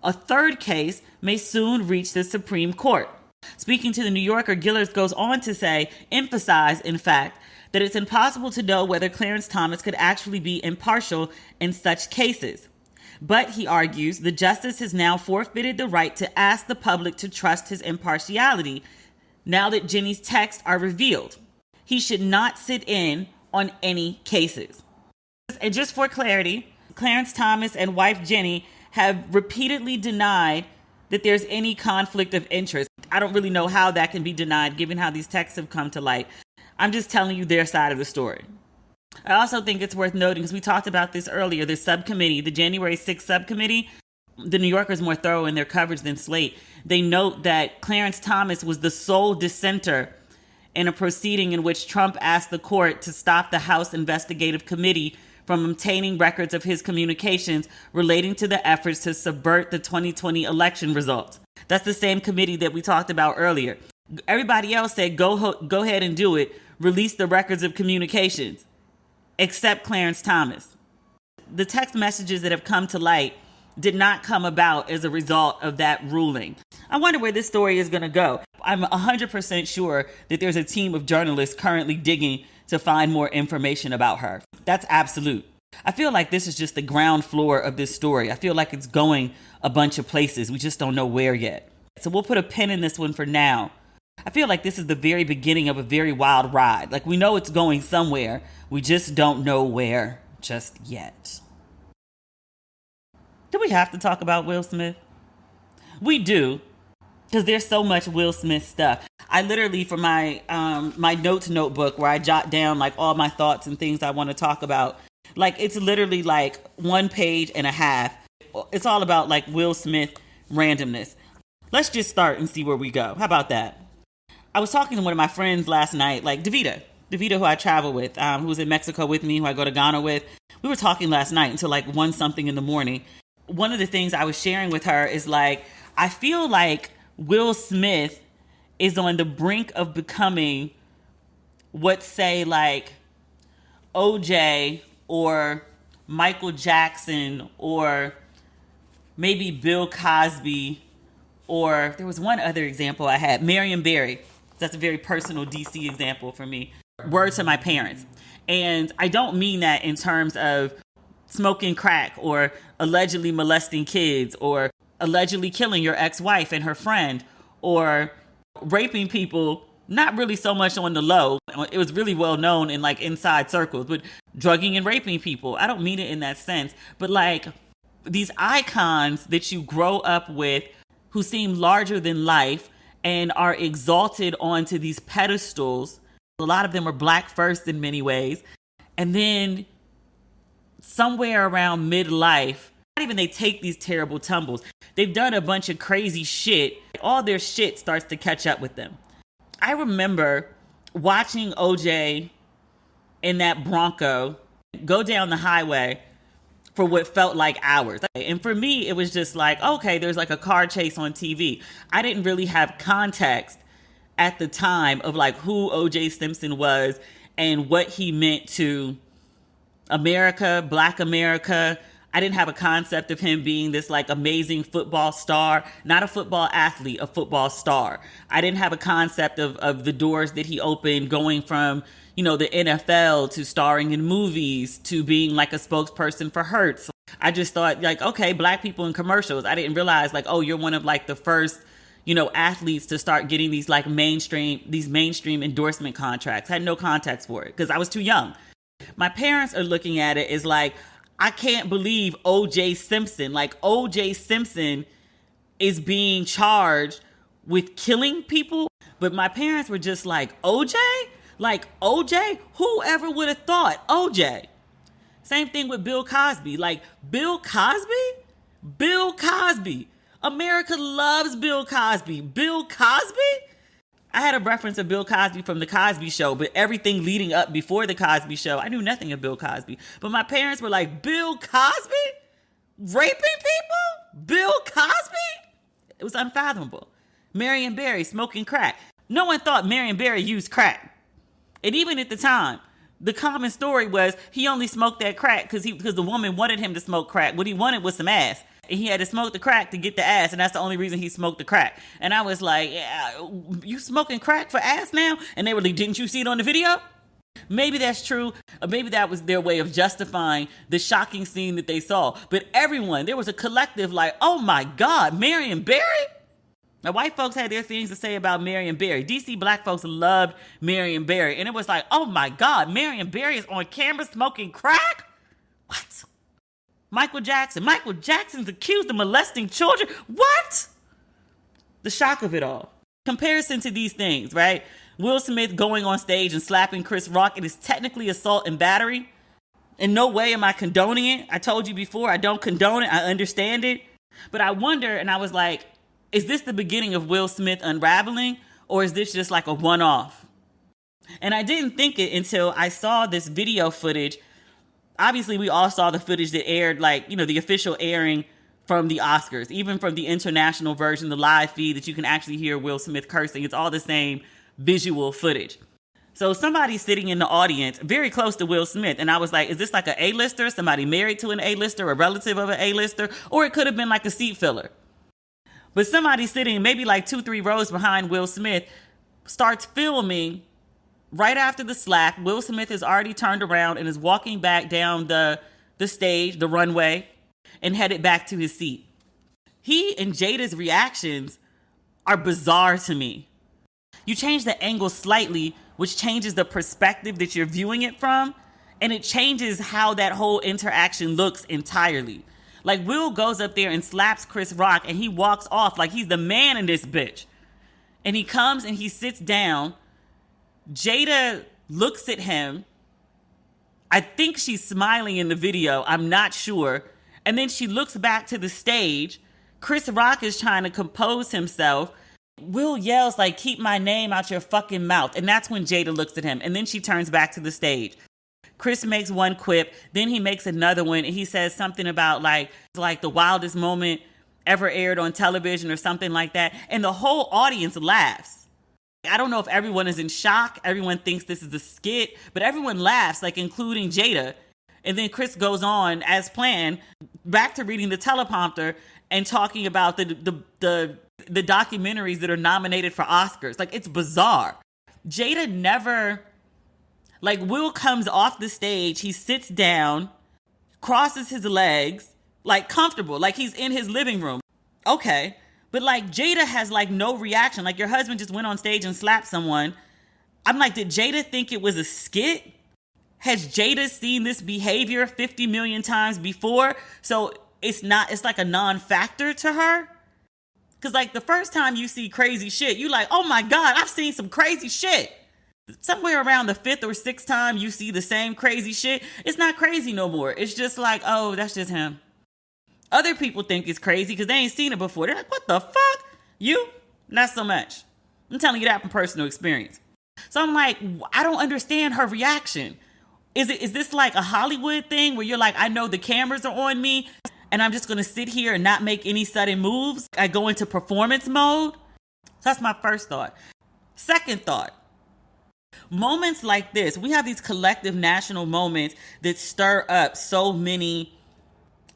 A 3rd case may soon reach the Supreme Court. Speaking to the New Yorker, Gillers goes on to emphasize, in fact, that it's impossible to know whether Clarence Thomas could actually be impartial in such cases. But, he argues, the justice has now forfeited the right to ask the public to trust his impartiality now that Ginni's texts are revealed. He should not sit in on any cases. And just for clarity, Clarence Thomas and wife Ginni have repeatedly denied that there's any conflict of interest. I don't really know how that can be denied given how these texts have come to light. I'm just telling you their side of the story. I also think it's worth noting, because we talked about this earlier, the subcommittee, the January 6th subcommittee, the New Yorker is more thorough in their coverage than Slate. They note that Clarence Thomas was the sole dissenter in a proceeding in which Trump asked the court to stop the House Investigative Committee from obtaining records of his communications relating to the efforts to subvert the 2020 election results. That's the same committee that we talked about earlier. Everybody else said, go ahead and do it. Release the records of communications. Except Clarence Thomas. The text messages that have come to light did not come about as a result of that ruling. I wonder where this story is going to go. I'm 100% sure that there's a team of journalists currently digging to find more information about her. That's absolute. I feel like this is just the ground floor of this story. I feel like it's going a bunch of places. We just don't know where yet. So we'll put a pin in this one for now. I feel like this is the very beginning of a very wild ride. Like, we know it's going somewhere. We just don't know where just yet. Do we have to talk about Will Smith? We do, because there's so much Will Smith stuff. I literally, for my my notes notebook where I jot down like all my thoughts and things I want to talk about, like it's literally like 1 page and a half. It's all about like Will Smith randomness. Let's just start and see where we go. How about that? I was talking to one of my friends last night, like Davita, who I travel with, who was in Mexico with me, who I go to Ghana with. We were talking last night until like 1 something in the morning. One of the things I was sharing with her is like, I feel like Will Smith is on the brink of becoming what, say, like OJ or Michael Jackson or maybe Bill Cosby, or there was one other example I had, Marion Barry. That's a very personal DC example for me. Word to my parents. And I don't mean that in terms of smoking crack or allegedly molesting kids or allegedly killing your ex-wife and her friend or raping people, not really so much on the low. It was really well known in like inside circles, but drugging and raping people. I don't mean it in that sense, but like these icons that you grow up with who seem larger than life and are exalted onto these pedestals. A lot of them are black first in many ways. And then somewhere around midlife, not even they take these terrible tumbles. They've done a bunch of crazy shit. All their shit starts to catch up with them. I remember watching OJ in that Bronco go down the highway for what felt like hours. And for me, it was just like, okay, there's like a car chase on TV. I didn't really have context at the time of like who OJ Simpson was and what he meant to America, Black America. I didn't have a concept of him being this like amazing football star, not a football athlete, a football star. I didn't have a concept of the doors that he opened going from, you know, the NFL to starring in movies to being like a spokesperson for Hertz. I just thought like, okay, black people in commercials. I didn't realize like, oh, you're one of like the first, you know, athletes to start getting these like mainstream endorsement contracts. I had no context for it because I was too young. My parents are looking at it as like, I can't believe O.J. Simpson. Like, O.J. Simpson is being charged with killing people. But my parents were just like, OJ? Like, OJ? Whoever would have thought OJ? Same thing with Bill Cosby. Like, Bill Cosby? Bill Cosby. America loves Bill Cosby. Bill Cosby? I had a reference of Bill Cosby from The Cosby Show, but everything leading up before The Cosby Show, I knew nothing of Bill Cosby. But my parents were like, Bill Cosby? Raping people? Bill Cosby? It was unfathomable. Marion Barry smoking crack. No one thought Marion Barry used crack. And even at the time, the common story was he only smoked that crack because the woman wanted him to smoke crack. What he wanted was some ass. And he had to smoke the crack to get the ass, and that's the only reason he smoked the crack. And I was like, yeah, you smoking crack for ass now? And they were like, didn't you see it on the video? Maybe that's true. Or maybe that was their way of justifying the shocking scene that they saw. But everyone, there was a collective like, oh my God, Marion Barry? Now, white folks had their things to say about Marion Barry. DC black folks loved Marion Barry. And it was like, oh my God, Marion Barry is on camera smoking crack? What? Michael Jackson's accused of molesting children? What? The shock of it all. Comparison to these things, right? Will Smith going on stage and slapping Chris Rock, it is technically assault and battery. In no way am I condoning it. I told you before, I don't condone it. I understand it. But I wonder, and I was like, is this the beginning of Will Smith unraveling? Or is this just like a one-off? And I didn't think it until I saw this video footage. Obviously, we all saw the footage that aired, like, you know, the official airing from the Oscars, even from the international version, the live feed that you can actually hear Will Smith cursing. It's all the same visual footage. So somebody's sitting in the audience very close to Will Smith. And I was like, is this like an A-lister, somebody married to an A-lister, a relative of an A-lister? Or it could have been like a seat filler. But somebody sitting maybe like 2-3 rows behind Will Smith starts filming. Right after the slap, Will Smith has already turned around and is walking back down the stage, the runway, and headed back to his seat. He and Jada's reactions are bizarre to me. You change the angle slightly, which changes the perspective that you're viewing it from, and it changes how that whole interaction looks entirely. Like, Will goes up there and slaps Chris Rock, and he walks off like he's the man in this bitch. And he comes and he sits down. Jada looks at him. I think she's smiling in the video. I'm not sure. And then she looks back to the stage. Chris Rock is trying to compose himself. Will yells like, keep my name out your fucking mouth. And that's when Jada looks at him. And then she turns back to the stage. Chris makes one quip. Then he makes another one. And he says something about like the wildest moment ever aired on television or something like that. And the whole audience laughs. I don't know if everyone is in shock. Everyone thinks this is a skit, but everyone laughs, like including Jada. And then Chris goes on, as planned, back to reading the teleprompter and talking about the documentaries that are nominated for Oscars. Like, it's bizarre. Jada never, like, Will comes off the stage, he sits down, crosses his legs, like comfortable, like he's in his living room. Okay. But like Jada has like no reaction. Like, your husband just went on stage and slapped someone. I'm like, did Jada think it was a skit? Has Jada seen this behavior 50 million times before? So it's like a non-factor to her? Because like the first time you see crazy shit, you like, oh my God, I've seen some crazy shit. Somewhere around the 5th or 6th time you see the same crazy shit, it's not crazy no more. It's just like, oh, that's just him. Other people think it's crazy because they ain't seen it before. They're like, what the fuck? You? Not so much. I'm telling you that from personal experience. So I'm like, I don't understand her reaction. Is this like a Hollywood thing where you're like, I know the cameras are on me and I'm just going to sit here and not make any sudden moves? I go into performance mode? So that's my first thought. Second thought. Moments like this, we have these collective national moments that stir up so many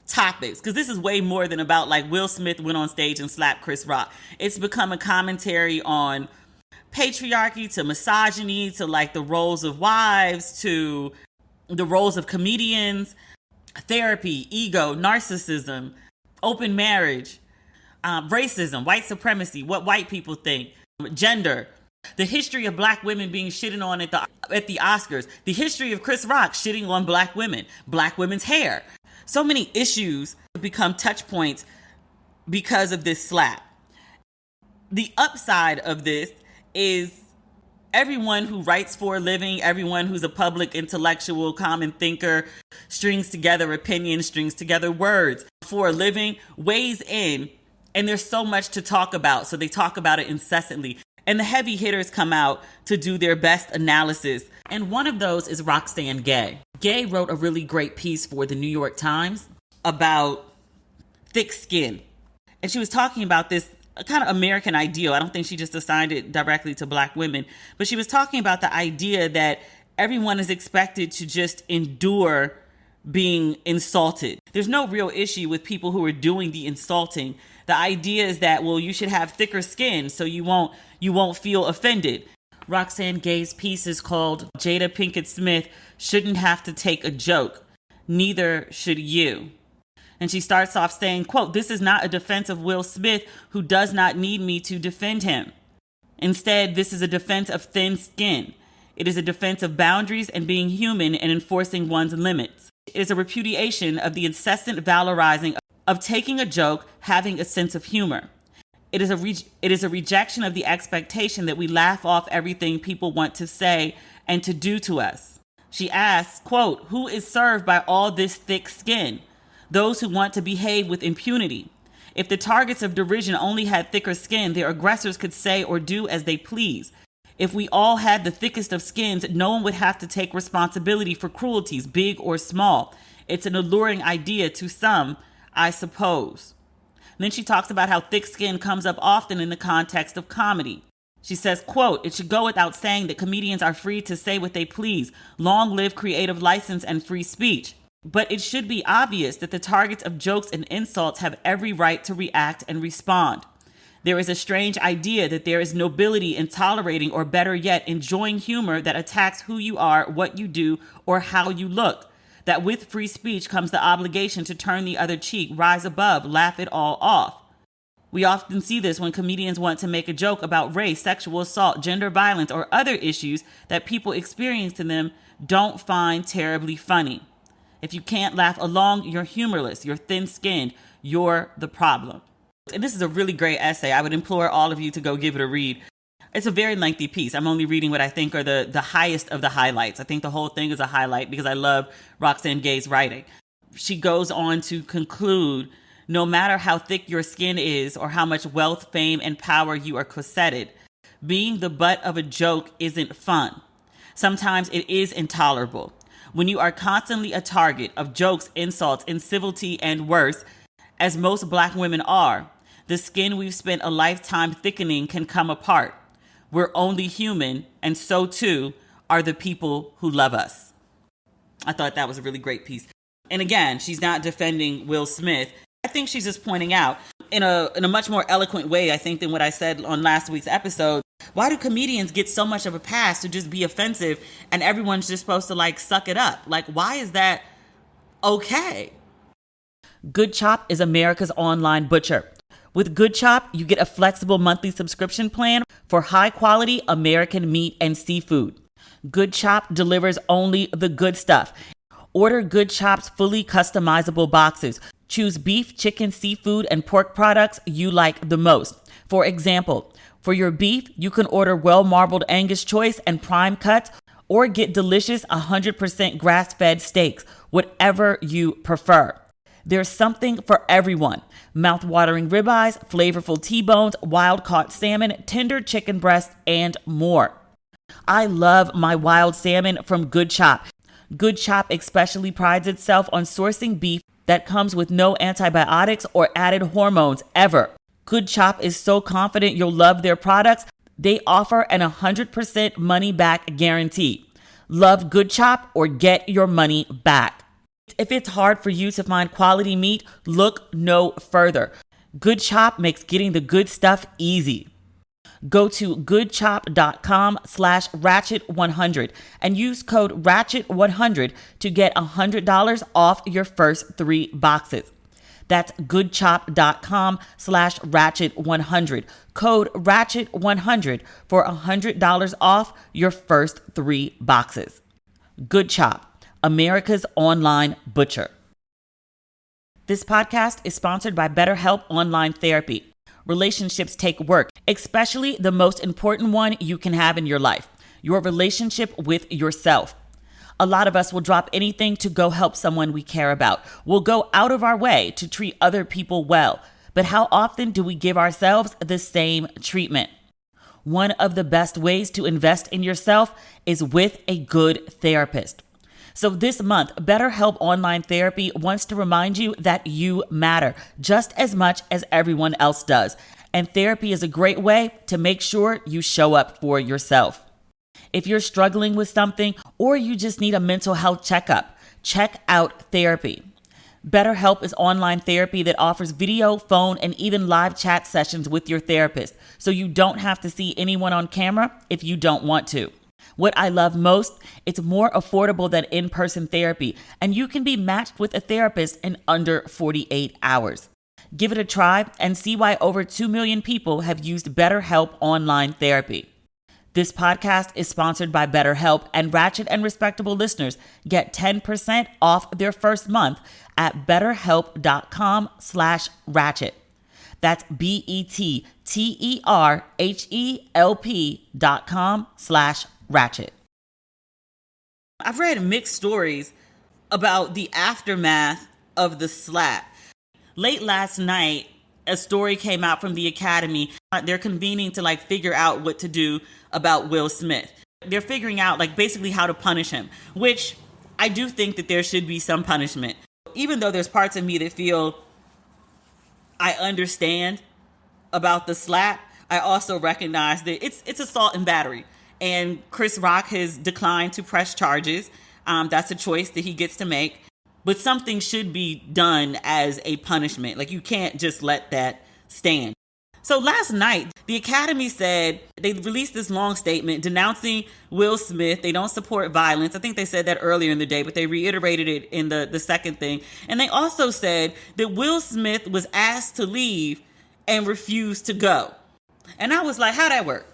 topics, because this is way more than about like Will Smith went on stage and slapped Chris Rock. It's become a commentary on patriarchy, to misogyny, to like the roles of wives, to the roles of comedians, therapy, ego, narcissism, open marriage, racism, white supremacy, what white people think, gender, the history of black women being shitted on at the Oscars, the history of Chris Rock shitting on black women, black women's hair, So many issues become touch points because of this slap. The upside of this is everyone who writes for a living, everyone who's a public intellectual, common thinker, strings together opinions, strings together words for a living, weighs in. And there's so much to talk about. So they talk about it incessantly. And the heavy hitters come out to do their best analysis. And one of those is Roxane Gay. Gay wrote a really great piece for the New York Times about thick skin. And she was talking about this kind of American ideal. I don't think she just assigned it directly to Black women, but she was talking about the idea that everyone is expected to just endure being insulted. There's no real issue with people who are doing the insulting. The idea is that, well, you should have thicker skin so you won't feel offended. Roxane Gay's piece is called Jada Pinkett Smith Shouldn't Have to Take a Joke. Neither should you. And she starts off saying, quote, "This is not a defense of Will Smith, who does not need me to defend him. Instead, this is a defense of thin skin. It is a defense of boundaries and being human and enforcing one's limits. It is a repudiation of the incessant valorizing of taking a joke, having a sense of humor. It is a rejection of the expectation that we laugh off everything people want to say and to do to us." She asks, quote, "Who is served by all this thick skin? Those who want to behave with impunity. If the targets of derision only had thicker skin, their aggressors could say or do as they please. If we all had the thickest of skins, no one would have to take responsibility for cruelties, big or small. It's an alluring idea to some, I suppose." And then she talks about how thick skin comes up often in the context of comedy. She says, quote, "It should go without saying that comedians are free to say what they please. Long live creative license and free speech. But it should be obvious that the targets of jokes and insults have every right to react and respond. There is a strange idea that there is nobility in tolerating, or better yet, enjoying humor that attacks who you are, what you do, or how you look. That with free speech comes the obligation to turn the other cheek, rise above, laugh it all off. We often see this when comedians want to make a joke about race, sexual assault, gender violence, or other issues that people experience in them don't find terribly funny. If you can't laugh along, you're humorless, you're thin-skinned, you're the problem." And this is a really great essay. I would implore all of you to go give it a read. It's a very lengthy piece. I'm only reading what I think are the highest of the highlights. I think the whole thing is a highlight because I love Roxane Gay's writing. She goes on to conclude, "No matter how thick your skin is or how much wealth, fame, and power you are corseted, being the butt of a joke isn't fun. Sometimes it is intolerable. When you are constantly a target of jokes, insults, incivility, and worse, as most Black women are, the skin we've spent a lifetime thickening can come apart. We're only human, and so too are the people who love us." I thought that was a really great piece. And again, she's not defending Will Smith. I think she's just pointing out in a much more eloquent way, I think, than what I said on last week's episode. Why do comedians get so much of a pass to just be offensive and everyone's just supposed to like suck it up? Like, why is that okay? Good Chop is America's online butcher. With Good Chop, you get a flexible monthly subscription plan for high quality American meat and seafood. Good Chop delivers only the good stuff. Order Good Chop's fully customizable boxes. Choose beef, chicken, seafood, and pork products you like the most. For example, for your beef, you can order well-marbled Angus choice and prime cuts, or get delicious 100% grass-fed steaks, whatever you prefer. There's something for everyone. Mouth-watering ribeyes, flavorful T-bones, wild-caught salmon, tender chicken breasts, and more. I love my wild salmon from Good Chop. Good Chop especially prides itself on sourcing beef that comes with no antibiotics or added hormones ever. Good Chop is so confident you'll love their products, they offer an 100% money-back guarantee. Love Good Chop or get your money back. If it's hard for you to find quality meat, look no further. Good Chop makes getting the good stuff easy. Go to goodchop.com/ratchet100 and use code ratchet100 to get $100 off your first 3 boxes. That's goodchop.com/ratchet100. Code ratchet100 for $100 off your first 3 boxes. Good Chop, America's online butcher. This podcast is sponsored by BetterHelp Online Therapy. Relationships take work, especially the most important one you can have in your life, your relationship with yourself. A lot of us will drop anything to go help someone we care about. We'll go out of our way to treat other people well. But how often do we give ourselves the same treatment? One of the best ways to invest in yourself is with a good therapist. So this month, BetterHelp Online Therapy wants to remind you that you matter just as much as everyone else does. And therapy is a great way to make sure you show up for yourself. If you're struggling with something or you just need a mental health checkup, check out therapy. BetterHelp is online therapy that offers video, phone, and even live chat sessions with your therapist, so you don't have to see anyone on camera if you don't want to. What I love most, it's more affordable than in-person therapy, and you can be matched with a therapist in under 48 hours. Give it a try and see why over 2 million people have used BetterHelp Online Therapy. This podcast is sponsored by BetterHelp, and Ratchet and Respectable listeners get 10% off their first month at betterhelp.com/ratchet. That's BetterHelp.com/ratchet. I've read mixed stories about the aftermath of the slap. Late last night, a story came out from the Academy. They're convening to figure out what to do about Will Smith. They're figuring out basically how to punish him, which I do think that there should be some punishment. Even though there's parts of me that feel I understand about the slap, I also recognize that it's assault and battery. And Chris Rock has declined to press charges. That's a choice that he gets to make. But something should be done as a punishment. You can't just let that stand. So last night, the Academy said they released this long statement denouncing Will Smith. They don't support violence. I think they said that earlier in the day, but they reiterated it in the second thing. And they also said that Will Smith was asked to leave and refused to go. And I was like, how'd that work?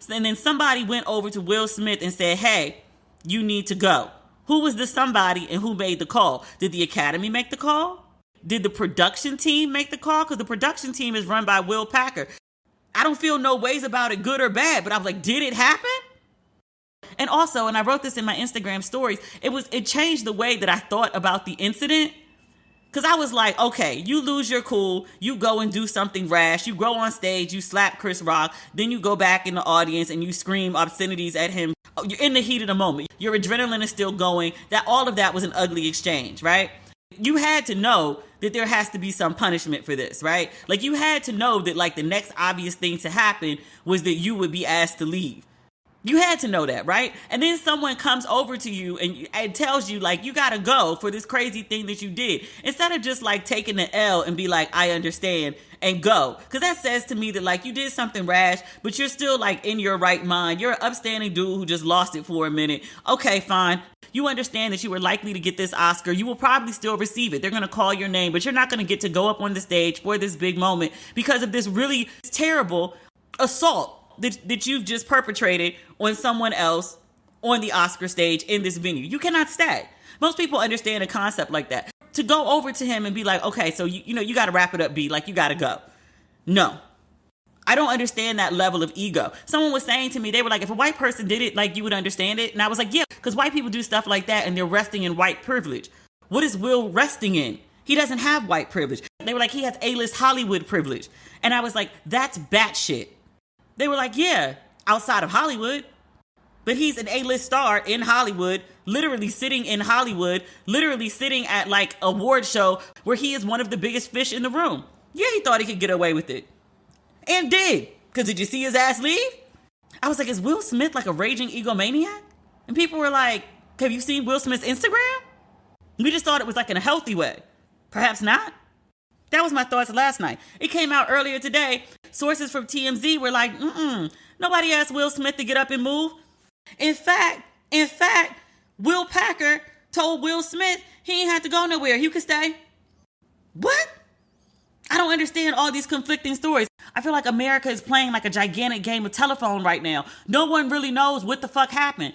And then somebody went over to Will Smith and said, hey, you need to go. Who was the somebody and who made the call? Did the Academy make the call? Did the production team make the call? Because the production team is run by Will Packer. I don't feel no ways about it, good or bad, but I was like, did it happen? And also, and I wrote this in my Instagram stories, it changed the way that I thought about the incident. Because I was like, okay, you lose your cool, you go and do something rash, you go on stage, you slap Chris Rock, then you go back in the audience and you scream obscenities at him. You're in the heat of the moment. Your adrenaline is still going. All of that was an ugly exchange, right? You had to know that there has to be some punishment for this, right? You had to know that the next obvious thing to happen was that you would be asked to leave. You had to know that, right? And then someone comes over to you and tells you you gotta go for this crazy thing that you did. Instead of just taking the L and be like, I understand and go. Because that says to me that you did something rash, but you're still in your right mind. You're an upstanding dude who just lost it for a minute. Okay, fine. You understand that you were likely to get this Oscar. You will probably still receive it. They're going to call your name, but you're not going to get to go up on the stage for this big moment because of this really terrible assault that you've just perpetrated on someone else on the Oscar stage in this venue. You cannot stay. Most people understand a concept like that. To go over to him and be like, okay, so you got to wrap it up, B. You got to go. No. I don't understand that level of ego. Someone was saying to me, they were like, if a white person did it, you would understand it. And I was like, yeah, because white people do stuff like that and they're resting in white privilege. What is Will resting in? He doesn't have white privilege. They were like, he has A-list Hollywood privilege. And I was like, that's batshit. They were like, yeah, outside of Hollywood. But he's an A-list star in Hollywood, literally sitting in Hollywood, literally sitting at a award show where he is one of the biggest fish in the room. Yeah, he thought he could get away with it. And did. Because did you see his ass leave? I was like, is Will Smith a raging egomaniac? And people were like, have you seen Will Smith's Instagram? We just thought it was in a healthy way. Perhaps not. That was my thoughts last night. It came out earlier today. Sources from TMZ were like, nobody asked Will Smith to get up and move. In fact, Will Packer told Will Smith he ain't had to go nowhere. He could stay. What? I don't understand all these conflicting stories. I feel like America is playing a gigantic game of telephone right now. No one really knows what the fuck happened.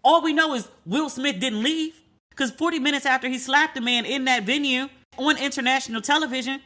All we know is Will Smith didn't leave because 40 minutes after he slapped the man in that venue, On international television,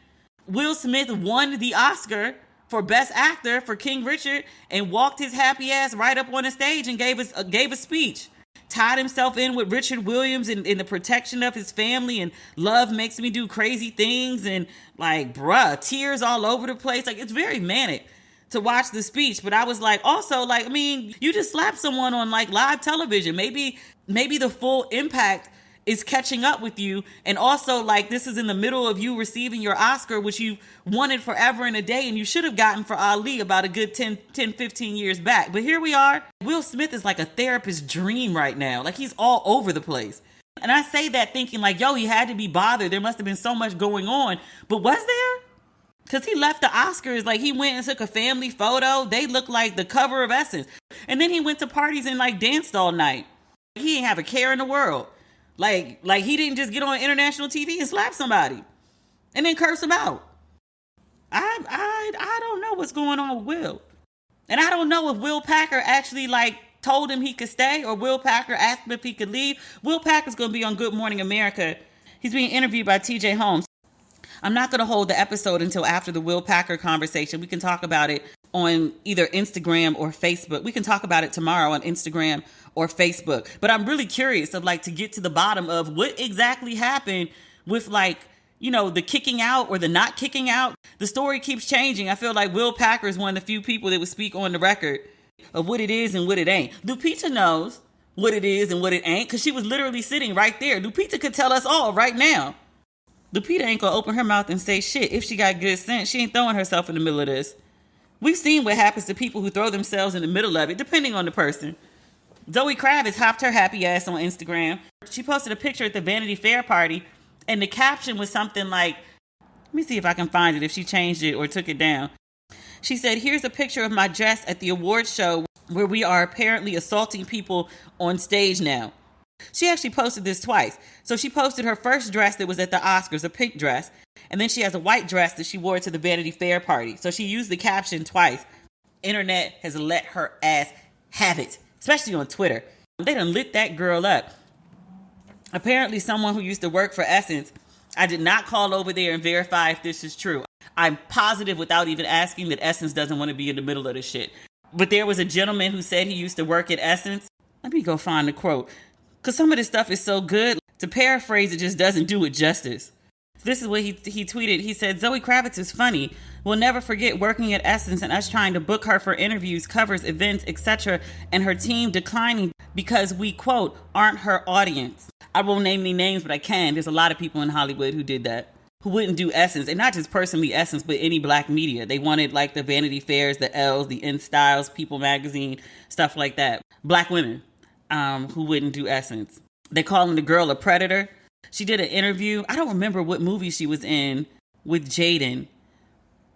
Will Smith won the Oscar for Best Actor for King Richard and walked his happy ass right up on the stage and gave a speech. Tied himself in with Richard Williams in the protection of his family, and love makes me do crazy things, and like, bruh, tears all over the place. Like, it's very manic to watch the speech. But I was like, also, like, I mean, you just slapped someone on like live television. Maybe the full impact is catching up with you. And also, like, this is in the middle of you receiving your Oscar, which you wanted forever and a day, and you should have gotten for Ali about a good 10, 15 years back. But here we are. Will Smith is like a therapist's dream right now. Like, he's all over the place. And I say that thinking like, yo, he had to be bothered. There must have been so much going on. But was there? Because he left the Oscars, like, he went and took a family photo. They looked like the cover of Essence. And then he went to parties and like danced all night. He didn't have a care in the world. Like he didn't just get on international TV and slap somebody and then curse him out. I don't know what's going on with Will. And I don't know if Will Packer actually like told him he could stay, or Will Packer asked him if he could leave. Will Packer's going to be on Good Morning America. He's being interviewed by TJ Holmes. I'm not going to hold the episode until after the Will Packer conversation. We can talk about it on either Instagram or Facebook. We can talk about it tomorrow on Instagram or Facebook. But I'm really curious of like to get to the bottom of what exactly happened with like, you know, the kicking out or the not kicking out. The story keeps changing. I feel like Will Packer is one of the few people that would speak on the record of what it is and what it ain't. Lupita knows what it is and what it ain't because she was literally sitting right there. Lupita could tell us all right now. Lupita ain't gonna open her mouth and say shit. If she got good sense, she ain't throwing herself in the middle of this. We've seen what happens to people who throw themselves in the middle of it, depending on the person. Zoe Kravitz hopped her happy ass on Instagram. She posted a picture at the Vanity Fair party, and the caption was something like, let me see if I can find it, if she changed it or took it down. She said, here's a picture of my dress at the awards show where we are apparently assaulting people on stage now. She actually posted this twice. So she posted her first dress that was at the Oscars, a pink dress. And then she has a white dress that she wore to the Vanity Fair party. So she used the caption twice. Internet has let her ass have it, especially on Twitter. They done lit that girl up. Apparently someone who used to work for Essence, I did not call over there and verify if this is true. I'm positive without even asking that Essence doesn't want to be in the middle of this shit. But there was a gentleman who said he used to work at Essence. Let me go find the quote. Because some of this stuff is so good. To paraphrase, it just doesn't do it justice. This is what he tweeted. He said, Zoe Kravitz is funny. We'll never forget working at Essence and us trying to book her for interviews, covers, events, etc. and her team declining because we, quote, aren't her audience. I won't name any names, but I can. There's a lot of people in Hollywood who did that, who wouldn't do Essence. And not just personally Essence, but any black media. They wanted like the Vanity Fairs, the L's, the In Styles, People Magazine, stuff like that. Black women who wouldn't do Essence. They calling the girl a predator. She did an interview. I don't remember what movie she was in with Jaden,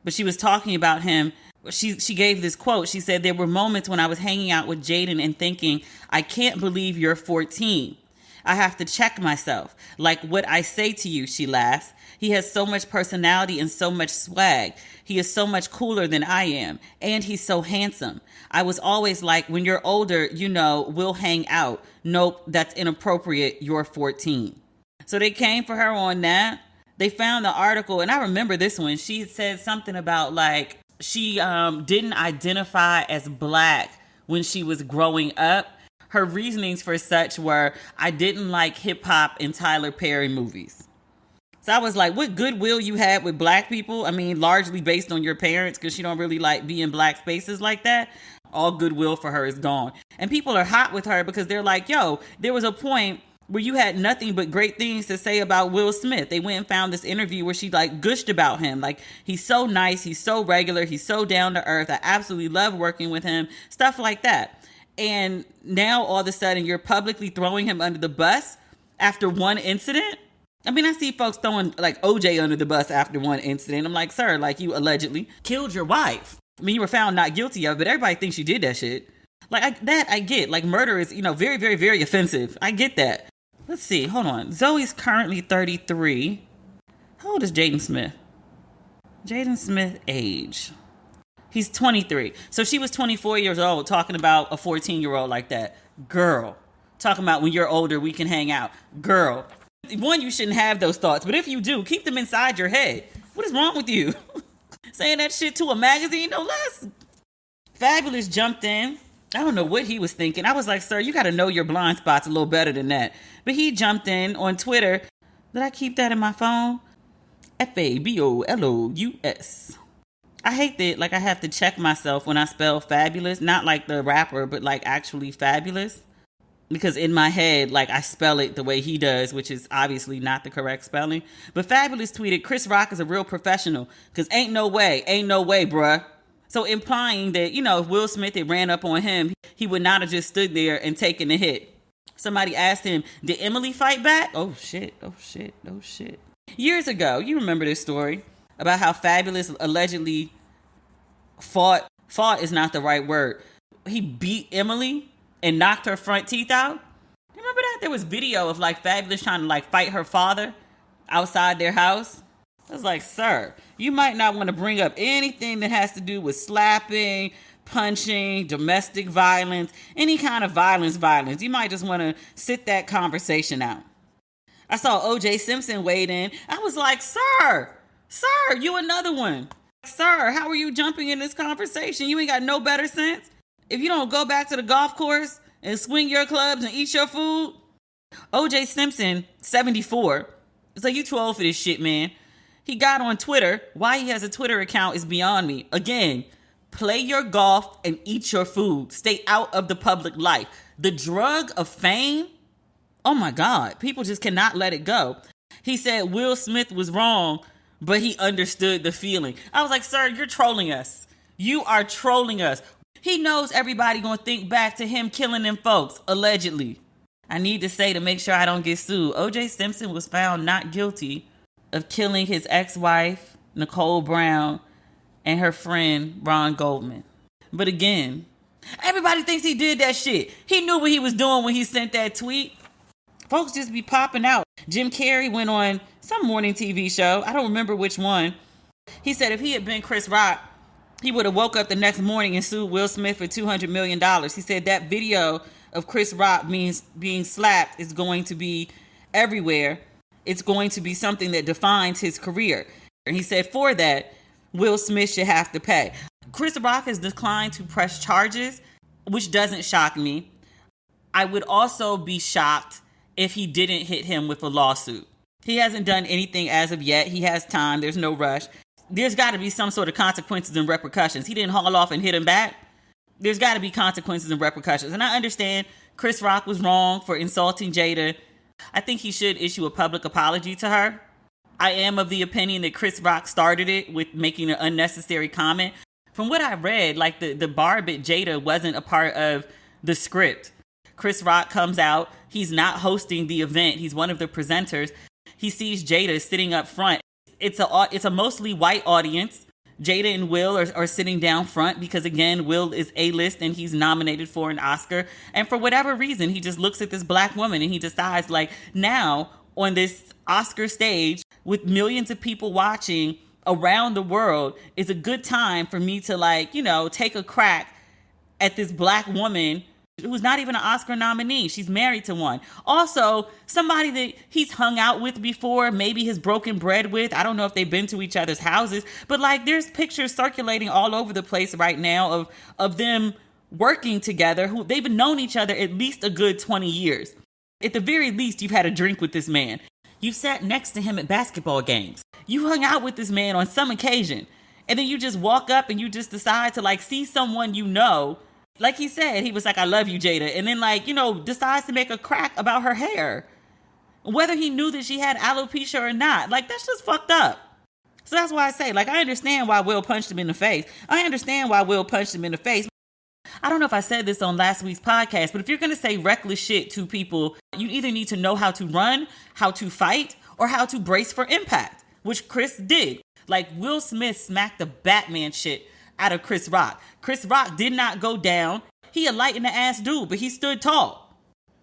but she was talking about him. She gave this quote. She said, there were moments when I was hanging out with Jaden and thinking, I can't believe you're 14. I have to check myself. Like what I say to you, she laughs. He has so much personality and so much swag. He is so much cooler than I am. And he's so handsome. I was always like, when you're older, you know, we'll hang out. Nope, that's inappropriate. You're 14. So they came for her on that. They found the article, and I remember this one. She said something about like she didn't identify as black when she was growing up. Her reasonings for such were, I didn't like hip hop and Tyler Perry movies. So I was like, what goodwill you had with black people? I mean, largely based on your parents, because she don't really like be in black spaces like that. All goodwill for her is gone. And people are hot with her because they're like, yo, there was a point where you had nothing but great things to say about Will Smith. They went and found this interview where she like gushed about him. Like, he's so nice. He's so regular. He's so down to earth. I absolutely love working with him. Stuff like that. And now all of a sudden you're publicly throwing him under the bus after one incident. I mean, I see folks throwing like OJ under the bus after one incident. I'm like, sir, like you allegedly killed your wife. I mean, you were found not guilty of it, but everybody thinks you did that shit. Like I get. Like murder is, you know, very, very, very offensive. I get that. Let's see. Hold on. Zoe's currently 33. How old is Jaden Smith? Jaden Smith age. He's 23. So she was 24 years old talking about a 14-year-old like that. Girl. Talking about when you're older, we can hang out. Girl. One, you shouldn't have those thoughts, but if you do, keep them inside your head. What is wrong with you? Saying that shit to a magazine, no less. Fabulous jumped in. I don't know what he was thinking. I was like, sir, you got to know your blind spots a little better than that. But he jumped in on Twitter. Did I keep that in my phone? Fabolous. I hate that, like, I have to check myself when I spell fabulous. Not like the rapper, but like actually fabulous. Because in my head, like, I spell it the way he does, which is obviously not the correct spelling. But Fabulous tweeted, Chris Rock is a real professional, because ain't no way, bruh. So implying that, you know, if Will Smith had ran up on him, he would not have just stood there and taken the hit. Somebody asked him, did Emily fight back? Oh, shit. Years ago, you remember this story about how Fabulous allegedly fought is not the right word. He beat Emily and knocked her front teeth out. You remember that? There was video of like Fabulous trying to like fight her father outside their house. I was like, sir, you might not want to bring up anything that has to do with slapping, punching, domestic violence, any kind of violence. You might just want to sit that conversation out. I saw O.J. Simpson weighed in. I was like, sir, you another one. Sir, how are you jumping in this conversation? You ain't got no better sense? If you don't go back to the golf course and swing your clubs and eat your food. O.J. Simpson, 74. It's like, you too old for this shit, man. He got on Twitter. Why he has a Twitter account is beyond me. Again, play your golf and eat your food. Stay out of the public life. The drug of fame, oh my God, people just cannot let it go. He said Will Smith was wrong, but he understood the feeling. I was like, sir, you're trolling us. You are trolling us. He knows everybody gonna think back to him killing them folks, allegedly. I need to say to make sure I don't get sued. O.J. Simpson was found not guilty of killing his ex-wife, Nicole Brown, and her friend, Ron Goldman. But again, everybody thinks he did that shit. He knew what he was doing when he sent that tweet. Folks just be popping out. Jim Carrey went on some morning TV show. I don't remember which one. He said if he had been Chris Rock, he would have woke up the next morning and sued Will Smith for $200 million. He said that video of Chris Rock being slapped is going to be everywhere. It's going to be something that defines his career. And he said for that, Will Smith should have to pay. Chris Rock has declined to press charges, which doesn't shock me. I would also be shocked if he didn't hit him with a lawsuit. He hasn't done anything as of yet. He has time. There's no rush. There's got to be some sort of consequences and repercussions. He didn't haul off and hit him back. There's got to be consequences and repercussions. And I understand Chris Rock was wrong for insulting Jada. I think he should issue a public apology to her. I am of the opinion that Chris Rock started it with making an unnecessary comment. From what I read, like the barb at Jada wasn't a part of the script. Chris Rock comes out. He's not hosting the event. He's one of the presenters. He sees Jada sitting up front. It's a mostly white audience. Jada and Will are sitting down front because, again, Will is A-list and he's nominated for an Oscar. And for whatever reason, he just looks at this black woman and he decides, like, now on this Oscar stage with millions of people watching around the world is a good time for me to, like, you know, take a crack at this black woman who's not even an Oscar nominee. She's married to one. Also, somebody that he's hung out with before, maybe has broken bread with. I don't know if they've been to each other's houses, but like there's pictures circulating all over the place right now of them working together, who they've known each other at least a good 20 years. At the very least, you've had a drink with this man. You've sat next to him at basketball games. You hung out with this man on some occasion. And then you just walk up and you just decide to like see someone you know. Like he said, he was like, I love you, Jada. And then like, you know, decides to make a crack about her hair. Whether he knew that she had alopecia or not. Like, that's just fucked up. So that's why I say, like, I understand why Will punched him in the face. I don't know if I said this on last week's podcast, but if you're going to say reckless shit to people, you either need to know how to run, how to fight, or how to brace for impact, which Chris did. Like, Will Smith smacked the Batman shit out of Chris Rock. Chris Rock did not go down. He a light in the ass dude, but he stood tall.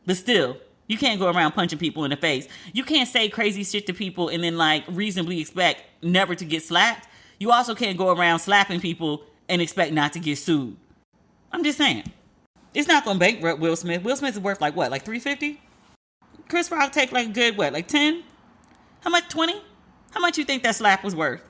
But still, you can't go around punching people in the face. You can't say crazy shit to people and then like reasonably expect never to get slapped. You also can't go around slapping people and expect not to get sued. I'm just saying. It's not going to bankrupt Will Smith. Will Smith is worth like what? Like $350? Chris Rock take like a good, what, like 10? How much, 20? How much you think that slap was worth?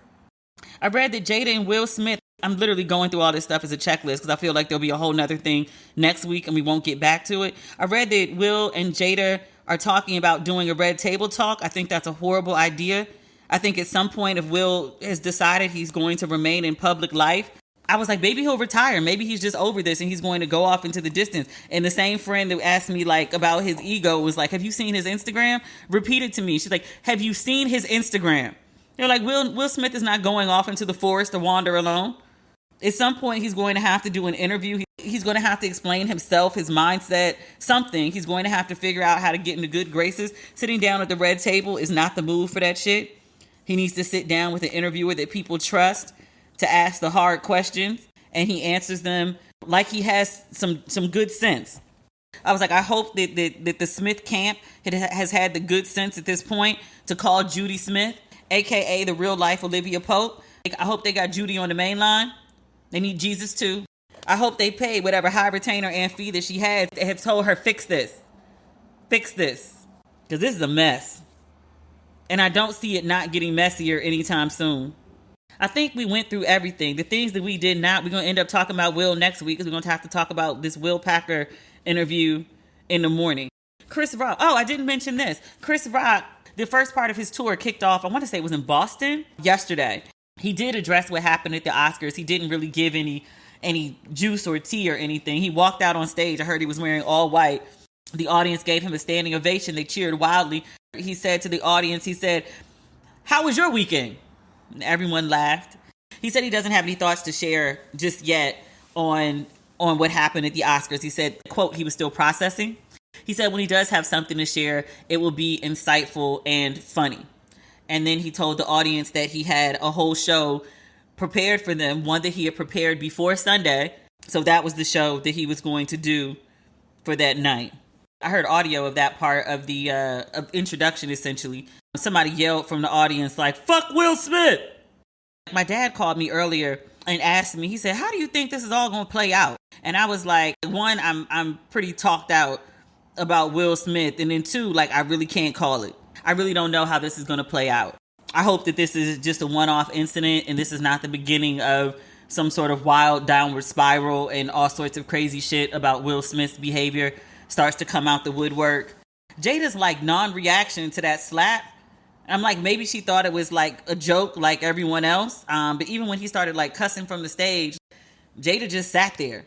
I read that Jada and Will Smith, I'm literally going through all this stuff as a checklist because I feel like there'll be a whole nother thing next week and we won't get back to it. I read that Will and Jada are talking about doing a red table talk. I think that's a horrible idea. I think at some point, if Will has decided he's going to remain in public life, I was like, maybe he'll retire. Maybe he's just over this and he's going to go off into the distance. And the same friend that asked me like about his ego was like, have you seen his Instagram? Repeated to me. She's like, have you seen his Instagram? They're like, Will Smith is not going off into the forest to wander alone. At some point, he's going to have to do an interview. He's going to have to explain himself, his mindset, something. He's going to have to figure out how to get into good graces. Sitting down at the red table is not the move for that shit. He needs to sit down with an interviewer that people trust to ask the hard questions, and he answers them like he has some good sense. I was like, I hope that the Smith camp has had the good sense at this point to call Judy Smith, a.k.a. the real life Olivia Pope. I hope they got Judy on the main line. They need Jesus too. I hope they paid whatever high retainer and fee that she has. They have told her, fix this. Fix this. Because this is a mess. And I don't see it not getting messier anytime soon. I think we went through everything. The things that we did not, we're going to end up talking about Will next week because we're going to have to talk about this Will Packer interview in the morning. Chris Rock. Oh, I didn't mention this. Chris Rock, the first part of his tour kicked off, I want to say it was in Boston yesterday. He did address what happened at the Oscars. He didn't really give any juice or tea or anything. He walked out on stage. I heard he was wearing all white. The audience gave him a standing ovation. They cheered wildly. He said to the audience, he said, "How was your weekend?" And everyone laughed. He said he doesn't have any thoughts to share just yet on what happened at the Oscars. He said, quote, he was still processing. He said when he does have something to share, it will be insightful and funny. And then he told the audience that he had a whole show prepared for them, one that he had prepared before Sunday. So that was the show that he was going to do for that night. I heard audio of that part of the introduction, essentially. Somebody yelled from the audience, like, "Fuck Will Smith!" My dad called me earlier and asked me, he said, "How do you think this is all going to play out?" And I was like, one, I'm pretty talked out about Will Smith. And then two, like, I really can't call it. I really don't know how this is going to play out. I hope that this is just a one-off incident and this is not the beginning of some sort of wild downward spiral and all sorts of crazy shit about Will Smith's behavior starts to come out the woodwork. Jada's like non-reaction to that slap. I'm like, maybe she thought it was like a joke like everyone else. But even when he started like cussing from the stage, Jada just sat there.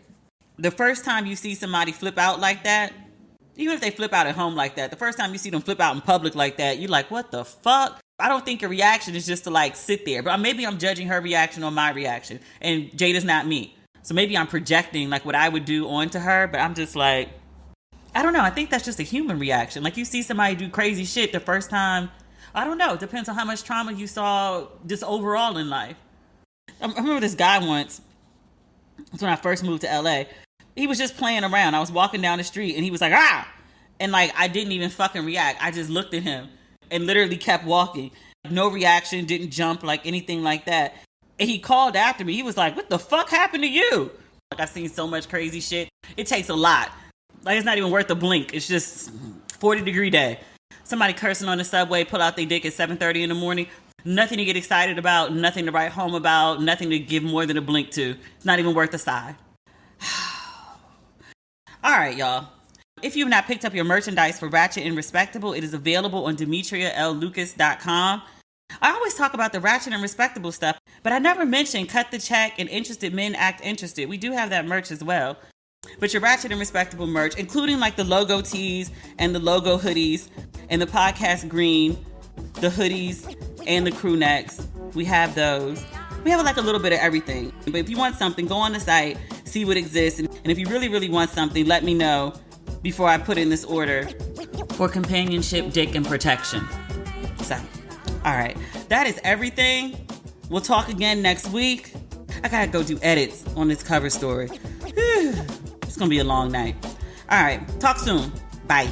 The first time you see somebody flip out like that, even if they flip out at home like that, the first time you see them flip out in public like that, you're like, what the fuck? I don't think a reaction is just to like sit there. But maybe I'm judging her reaction on my reaction. And Jada's not me. So maybe I'm projecting like what I would do onto her. But I'm just like, I don't know. I think that's just a human reaction. Like you see somebody do crazy shit the first time. I don't know. It depends on how much trauma you saw just overall in life. I remember this guy once. That's when I first moved to LA. He was just playing around. I was walking down the street and he was like, "Ah!" And like, I didn't even fucking react. I just looked at him and literally kept walking. No reaction, didn't jump, like anything like that. And he called after me. He was like, "What the fuck happened to you?" Like, I've seen so much crazy shit. It takes a lot. Like, it's not even worth a blink. It's just 40-degree day. Somebody cursing on the subway, pull out their dick at 7:30 in the morning. Nothing to get excited about, nothing to write home about, nothing to give more than a blink to. It's not even worth a sigh. All right, y'all. If you've not picked up your merchandise for Ratchet and Respectable, it is available on demetriallucas.com. I always talk about the Ratchet and Respectable stuff, but I never mention Cut the Check and Interested Men Act Interested. We do have that merch as well. But your Ratchet and Respectable merch, including like the logo tees and the logo hoodies and the podcast green, the hoodies and the crew necks, we have those. We have like a little bit of everything. But if you want something, go on the site, see what exists. And if you really, really want something, let me know before I put in this order for companionship, dick, and protection. So, all right. That is everything. We'll talk again next week. I gotta go do edits on this cover story. It's gonna be a long night. All right. Talk soon. Bye.